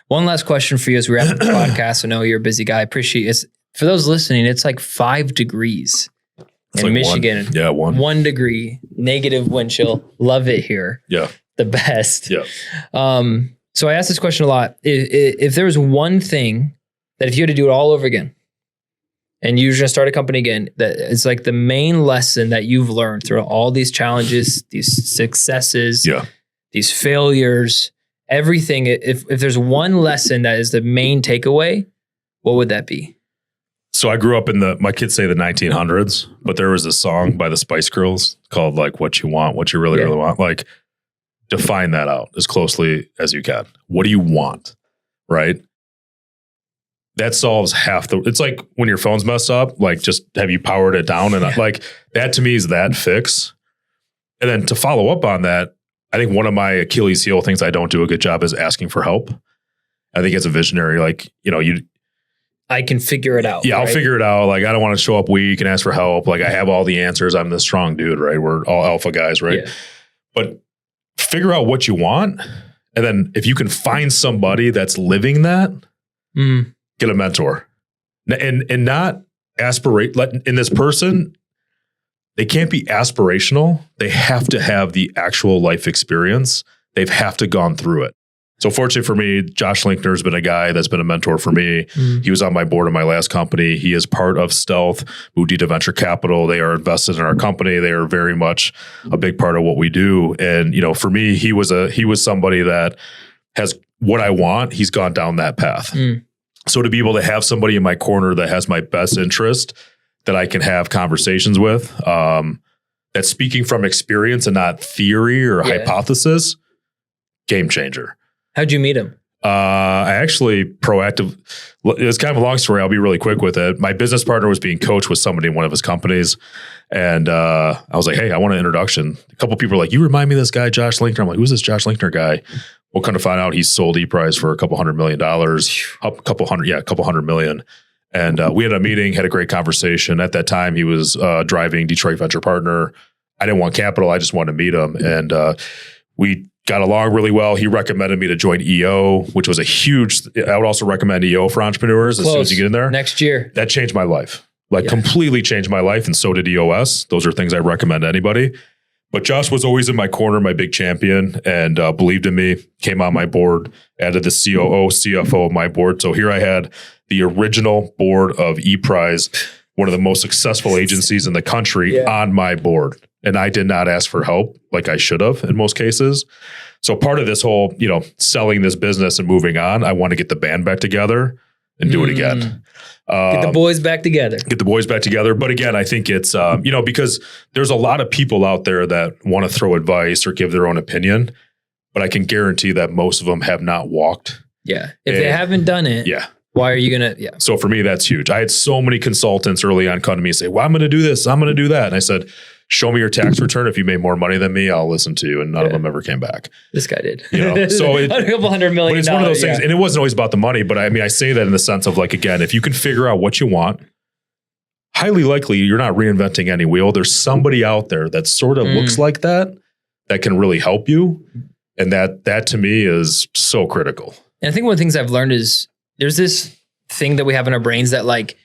S1: One last question for you as we wrap up the podcast. I know you're a busy guy. Appreciate it. for those listening, it's like 5 degrees in Michigan. 1 degree, negative wind chill. Love it here.
S2: Yeah.
S1: The best.
S2: Yeah.
S1: So I ask this question a lot. If there was one thing that if you had to do it all over again and you're going to start a company again, that it's like the main lesson that you've learned through all these challenges, these successes, these failures, everything. If there's one lesson that is the main takeaway, what would that be?
S2: So I grew up in my kids say the 1900s, but there was a song by the Spice Girls called like What You Want, What You Really, Really Want. Like define that out as closely as you can. What do you want? Right? That solves half it's like when your phone's messed up, like just have you powered it down? And like that to me is that fix. And then to follow up on that, I think one of my Achilles heel things I don't do a good job is asking for help. I think as a visionary, like,
S1: I can figure it out.
S2: Yeah, right? I'll figure it out. Like, I don't want to show up weak and ask for help. Like, I have all the answers. I'm the strong dude, right? We're all alpha guys, right? Yeah. But figure out what you want. And then if you can find somebody that's living that, get a mentor. And not aspirate. In this person, they can't be aspirational. They have to have the actual life experience. They've have to gone through it. So fortunately for me, Josh Linkner's been a guy that's been a mentor for me. He was on my board of my last company. He is part of Stealth, Mudita Venture Capital. They are invested in our company. They are very much a big part of what we do. And, for me, he was somebody that has what I want. He's gone down that path. So to be able to have somebody in my corner that has my best interest that I can have conversations with, that's speaking from experience and not theory or hypothesis, game changer.
S1: How'd you meet him?
S2: I actually it's kind of a long story. I'll be really quick with it. My business partner was being coached with somebody in one of his companies. And I was like, hey, I want an introduction. A couple of people were like, you remind me of this guy, Josh Linkner. I'm like, who's this Josh Linkner guy? We'll kind of find out he sold ePrize for $200 million, a couple hundred million. And we had a meeting, had a great conversation. At that time, he was driving Detroit Venture Partner. I didn't want capital. I just wanted to meet him. And we got along really well. He recommended me to join EO, which was I would also recommend EO for entrepreneurs as soon as you get in there.
S1: Next year.
S2: That changed my life, completely changed my life. And so did EOS. Those are things I recommend to anybody. But Josh was always in my corner, my big champion, and believed in me, came on my board, added the COO, CFO of my board. So here I had the original board of ePrize, one of the most successful agencies in the country, on my board. And I did not ask for help like I should have in most cases. So part of this whole, selling this business and moving on, I want to get the band back together and do it again.
S1: Get the boys back together.
S2: But again, I think it's, because there's a lot of people out there that want to throw advice or give their own opinion, but I can guarantee that most of them have not walked.
S1: Yeah. If they haven't done it.
S2: Yeah.
S1: Why are you going to?
S2: So for me, that's huge. I had so many consultants early on come to me and say, well, I'm going to do this. I'm going to do that. And I said, show me your tax return. If you made more money than me, I'll listen to you. And none of them ever came back.
S1: This guy did.
S2: So
S1: a couple $100 million.
S2: But it's one of those things. And it wasn't always about the money, but I say that in the sense of like, again, if you can figure out what you want, highly likely you're not reinventing any wheel. There's somebody out there that sort of looks like that can really help you. And that to me is so critical.
S1: And I think one of the things I've learned is there's this thing that we have in our brains that like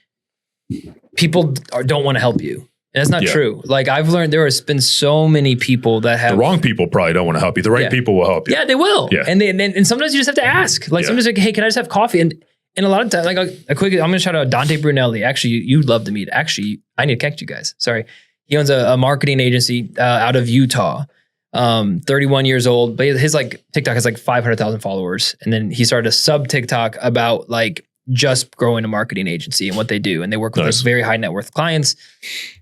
S1: people don't want to help you. And that's not true. Like I've learned there has been so many people that have
S2: the wrong people probably don't want to help you. The right people will help you.
S1: Yeah, they will.
S2: Yeah.
S1: And sometimes you just have to ask. Like sometimes like, hey, can I just have coffee? And a lot of times, like I'm going to shout out Dante Brunelli. Actually, you'd love to meet. Actually, I need to connect you guys. Sorry. He owns a marketing agency out of Utah. 31 years old, but his like TikTok has like 500,000 followers. And then he started a sub TikTok about like just growing a marketing agency and what they do. And they work with like very high net worth clients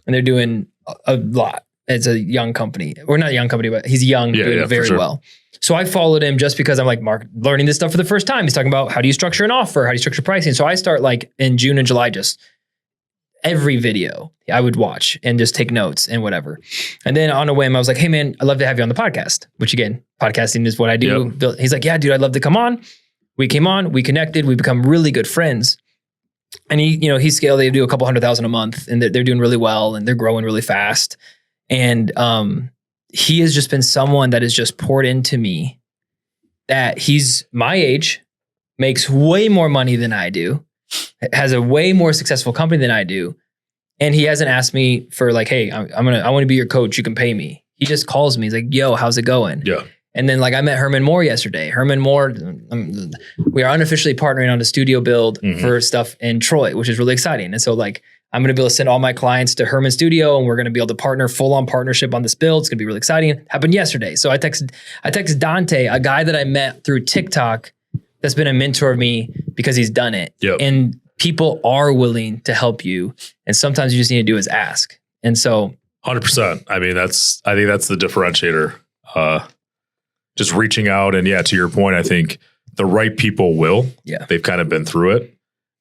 S1: and they're doing a lot. It's a young company or not a young company, but he's young, doing very well. So I followed him just because I'm like learning this stuff for the first time. He's talking about how do you structure an offer? How do you structure pricing? So I start like in June and July, just every video I would watch and just take notes and whatever. And then on a whim, I was like, hey man, I'd love to have you on the podcast, which again, podcasting is what I do. Yep. He's like, yeah, dude, I'd love to come on. We came on, we connected, we become really good friends. And he scaled, they do a couple 100,000 a month and they're doing really well and they're growing really fast. And he has just been someone that has just poured into me that he's my age, makes way more money than I do. has a way more successful company than I do. And he hasn't asked me for like, hey, I want to be your coach. You can pay me. He just calls me. He's like, yo, how's it going?
S2: Yeah.
S1: And then like I met Herman Moore yesterday. Herman Moore, we are unofficially partnering on a studio build for stuff in Troy, which is really exciting. And so like, I'm going to be able to send all my clients to Herman's studio and we're going to be able to partner full on partnership on this build. It's going to be really exciting. Happened yesterday. So I texted Dante, a guy that I met through TikTok that's been a mentor of me because he's done it.
S2: Yep.
S1: And people are willing to help you. And sometimes you just need to do is ask. And so
S2: 100%. I mean, I think that's the differentiator. Just reaching out and to your point, I think the right people will. Yeah. They've kind of been through it.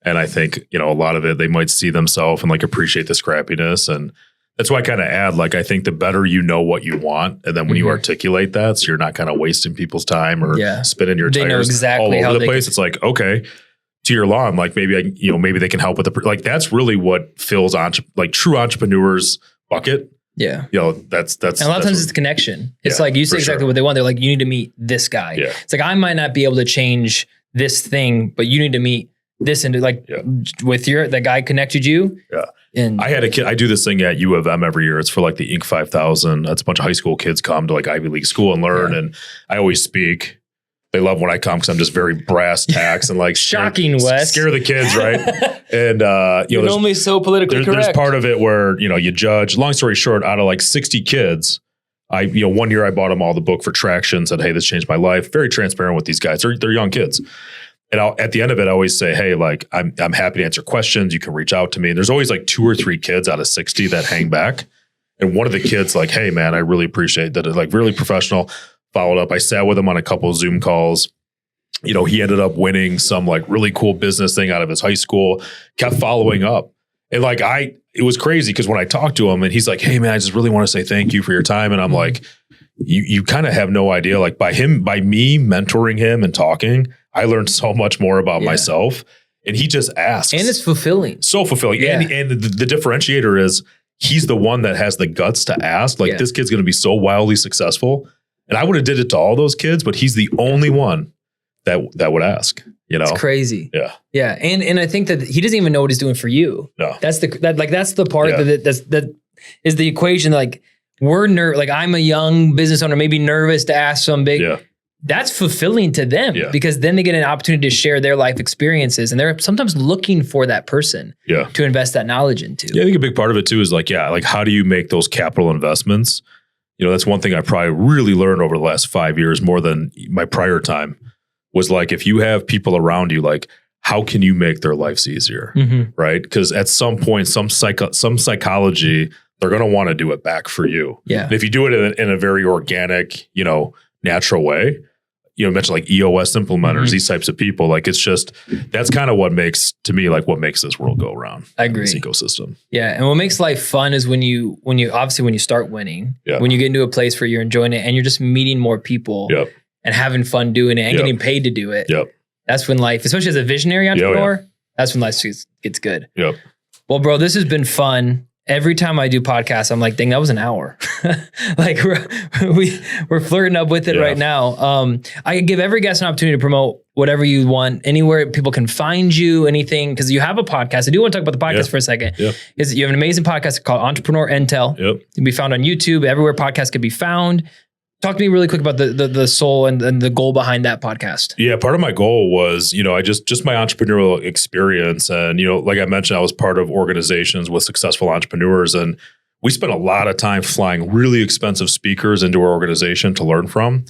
S2: And I think, a lot of it, they might see themselves and like appreciate the scrappiness. And that's why I kind of add, like, I think the better you know what you want. And then when you articulate that, so you're not kind of wasting people's time or spinning your tires exactly all over the place. It's like, okay, to your lawn, like maybe maybe they can help with like, that's really what fills true entrepreneurs bucket.
S1: Yeah.
S2: That's
S1: and a lot of times it's the connection. It's like you say exactly what they want. They're like, you need to meet this guy. Yeah. It's like, I might not be able to change this thing, but you need to meet this and with that guy connected you. Yeah. And
S2: I had a kid, I do this thing at U of M every year. It's for like the Inc. 5000. That's a bunch of high school kids come to like Ivy League school and learn. And I always speak. They love when I come because I'm just very brass tacks and like
S1: shocking, Wes.
S2: Scare the kids, right? And
S1: you're normally so politically correct.
S2: There's part of it where you judge. Long story short, out of like 60 kids, one year I bought them all the book for Traction. Said, hey, this changed my life. Very transparent with these guys. They're young kids. And at the end of it, I always say, hey, like I'm happy to answer questions. You can reach out to me. And there's always like 2 or 3 kids out of 60 that hang back. And one of the kids like, hey, man, I really appreciate that. It's like really professional. Followed up. I sat with him on a couple of Zoom calls. He ended up winning some like really cool business thing out of his high school, kept following up. And like, it was crazy because when I talked to him and he's like, hey man, I just really want to say thank you for your time. And I'm like, you kind of have no idea, like by me mentoring him and talking, I learned so much more about myself. And he just asks.
S1: And it's fulfilling.
S2: So fulfilling. Yeah. And the differentiator is he's the one that has the guts to ask, like this kid's going to be so wildly successful. And I would have did it to all those kids, but he's the only one that would ask.
S1: It's crazy.
S2: Yeah.
S1: Yeah. And I think that he doesn't even know what he's doing for you.
S2: No.
S1: That's the part that is the equation. Like like I'm a young business owner, maybe nervous to ask some big. Yeah. That's fulfilling to them because then they get an opportunity to share their life experiences, and they're sometimes looking for that person to invest that knowledge into.
S2: Yeah, I think a big part of it too is like how do you make those capital investments? That's one thing I probably really learned over the last 5 years more than my prior time was like, if you have people around you, like how can you make their lives easier? Right? Because at some point, some psychology, they're going to want to do it back for you.
S1: Yeah.
S2: And if you do it in a very organic, natural way, mentioned like EOS implementers, these types of people, like it's just, that's kind of what makes this world go around.
S1: I agree.
S2: This ecosystem.
S1: Yeah. And what makes life fun is when you start winning, when you get into a place where you're enjoying it and you're just meeting more people and having fun doing it and getting paid to do it.
S2: Yep.
S1: That's when life, especially as a visionary entrepreneur, that's when life gets good.
S2: Yep.
S1: Well, bro, this has been fun. Every time I do podcasts, I'm like, dang, that was an hour. Like we're flirting up with it right now. I give every guest an opportunity to promote whatever you want, anywhere people can find you, anything, because you have a podcast. I do want to talk about the podcast for a second. You have an amazing podcast called Entrepreneur Intel. It can be found on YouTube, everywhere podcasts can be found. Talk to me really quick about the soul and the goal behind that podcast.
S2: Yeah, part of my goal was, I just my entrepreneurial experience. And, like I mentioned, I was part of organizations with successful entrepreneurs. And we spent a lot of time flying really expensive speakers into our organization to learn from.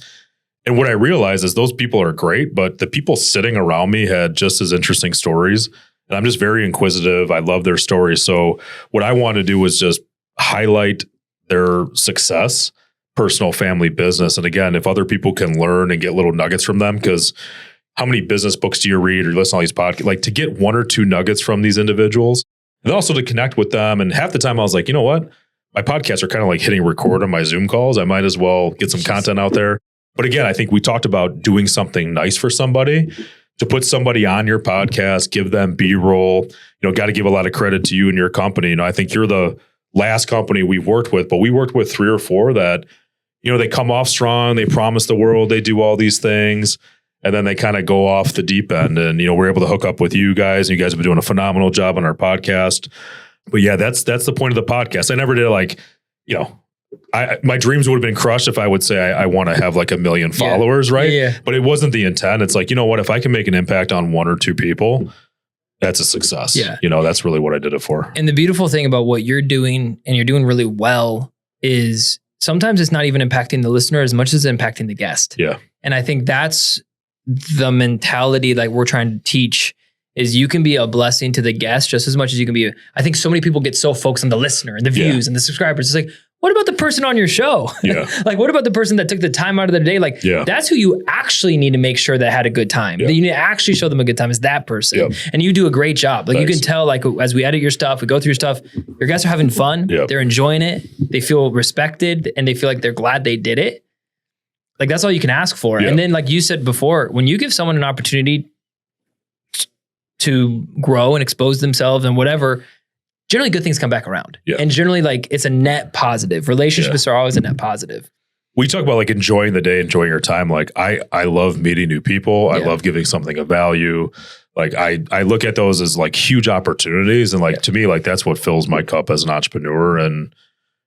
S2: And what I realized is those people are great, but the people sitting around me had just as interesting stories. And I'm just very inquisitive. I love their stories. So what I want to do was just highlight their success, personal, family, business. And again, if other people can learn and get little nuggets from them, because how many business books do you read or listen to all these podcasts? Like to get 1 or 2 nuggets from these individuals and also to connect with them. And half the time I was like, you know what? My podcasts are kind of like hitting record on my Zoom calls. I might as well get some content out there. But again, I think we talked about doing something nice for somebody, to put somebody on your podcast, give them B-roll, got to give a lot of credit to you and your company. I think you're the last company we've worked with, but we worked with 3 or 4 that, they come off strong, they promise the world, they do all these things. And then they kind of go off the deep end, and we're able to hook up with you guys. You guys have been doing a phenomenal job on our podcast. But yeah, that's the point of the podcast. I never did my dreams would have been crushed if I would say I want to have like 1 million followers, right?
S1: Yeah.
S2: But it wasn't the intent. It's like, what, if I can make an impact on 1 or 2 people, that's a success.
S1: Yeah.
S2: That's really what I did it for.
S1: And the beautiful thing about what you're doing, and you're doing really well, is sometimes it's not even impacting the listener as much as it's impacting the guest.
S2: Yeah.
S1: And I think that's the mentality like we're trying to teach, is you can be a blessing to the guest just as much as you can be. I think so many people get so focused on the listener and the views and the subscribers. It's like, what about the person on your show?
S2: Yeah.
S1: Like, what about the person that took the time out of their day? Like, that's who you actually need to make sure that had a good time. You need to actually show them a good time, is that person.
S2: Yep.
S1: And you do a great job. Like, you can tell, like, as we edit your stuff, we go through your stuff, your guests are having fun.
S2: Yep.
S1: They're enjoying it. They feel respected, and they feel like they're glad they did it. Like, that's all you can ask for.
S2: Yep.
S1: And then, like you said before, when you give someone an opportunity to grow and expose themselves and whatever, generally good things come back around.
S2: Yeah.
S1: And generally, like, it's a net positive. Relationships are always a net positive.
S2: We talk about like enjoying the day, enjoying your time. Like I love meeting new people. I love giving something of value. Like I look at those as like huge opportunities. And like, to me, like that's what fills my cup as an entrepreneur. And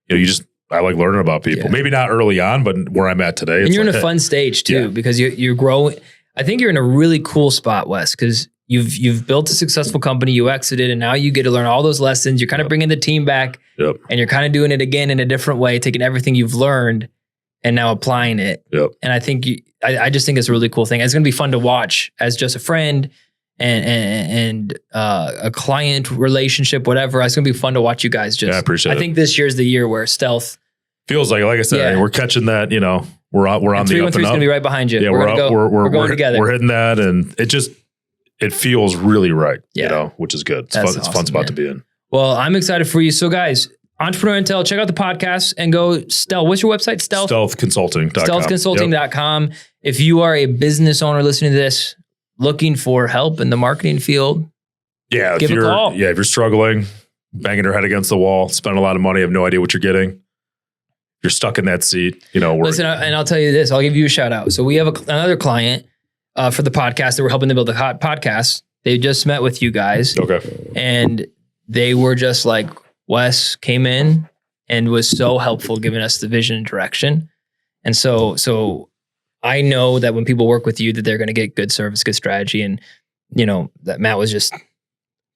S2: I like learning about people. Maybe not early on, but where I'm at today.
S1: And you're in a fun stage too, because you're growing. I think you're in a really cool spot, Wes, because you've built a successful company, you exited, and now you get to learn all those lessons. You're kind of bringing the team back, and you're kind of doing it again in a different way, taking everything you've learned and now applying it. And I think I just think it's a really cool thing. It's going to be fun to watch as just a friend and a client relationship, whatever. It's going to be fun to watch you guys just.
S2: I appreciate it.
S1: I think this year's the year where stealth
S2: feels like I said, we're catching that. We're on the up and up.
S1: 313 is going to be right behind you.
S2: Yeah,
S1: we're going together.
S2: We're hitting that, and it feels really right. Which is good. It's fun. It's a fun spot to be in.
S1: Well, I'm excited for you. So guys, Entrepreneur Intel, check out the podcast and go Stealth. What's your website?
S2: Stealthconsulting.com.
S1: Stealthconsulting.com. If you are a business owner listening to this, looking for help in the marketing field, give a call.
S2: Yeah, if you're struggling, banging your head against the wall, spending a lot of money, have no idea what you're getting, you're stuck in that seat.
S1: Listen, and I'll tell you this, I'll give you a shout out. So we have another client for the podcast that we're helping to build a podcast. They just met with you guys.
S2: Okay.
S1: And they were just like, Wes came in and was so helpful giving us the vision and direction. And so I know that when people work with you, that they're going to get good service, good strategy. And, that Matt was just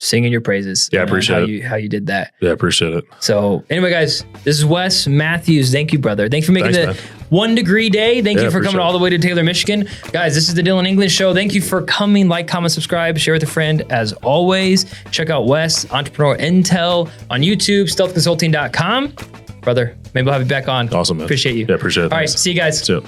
S1: singing your praises.
S2: Yeah, I appreciate
S1: how you did that.
S2: Yeah, I appreciate it.
S1: So anyway, guys, this is Wes Mathews. Thank you, brother. Thank you for making the 1 degree day. Thank you for coming all the way to Taylor, Michigan. Guys, this is the Dylan English Show. Thank you for coming. Like, comment, subscribe, share with a friend. As always, check out Wes, Entrepreneur Intel on YouTube, stealthconsulting.com. Brother, maybe we'll have you back on.
S2: Awesome, man.
S1: Appreciate you.
S2: Yeah, appreciate it.
S1: All right, see you guys.
S2: See you.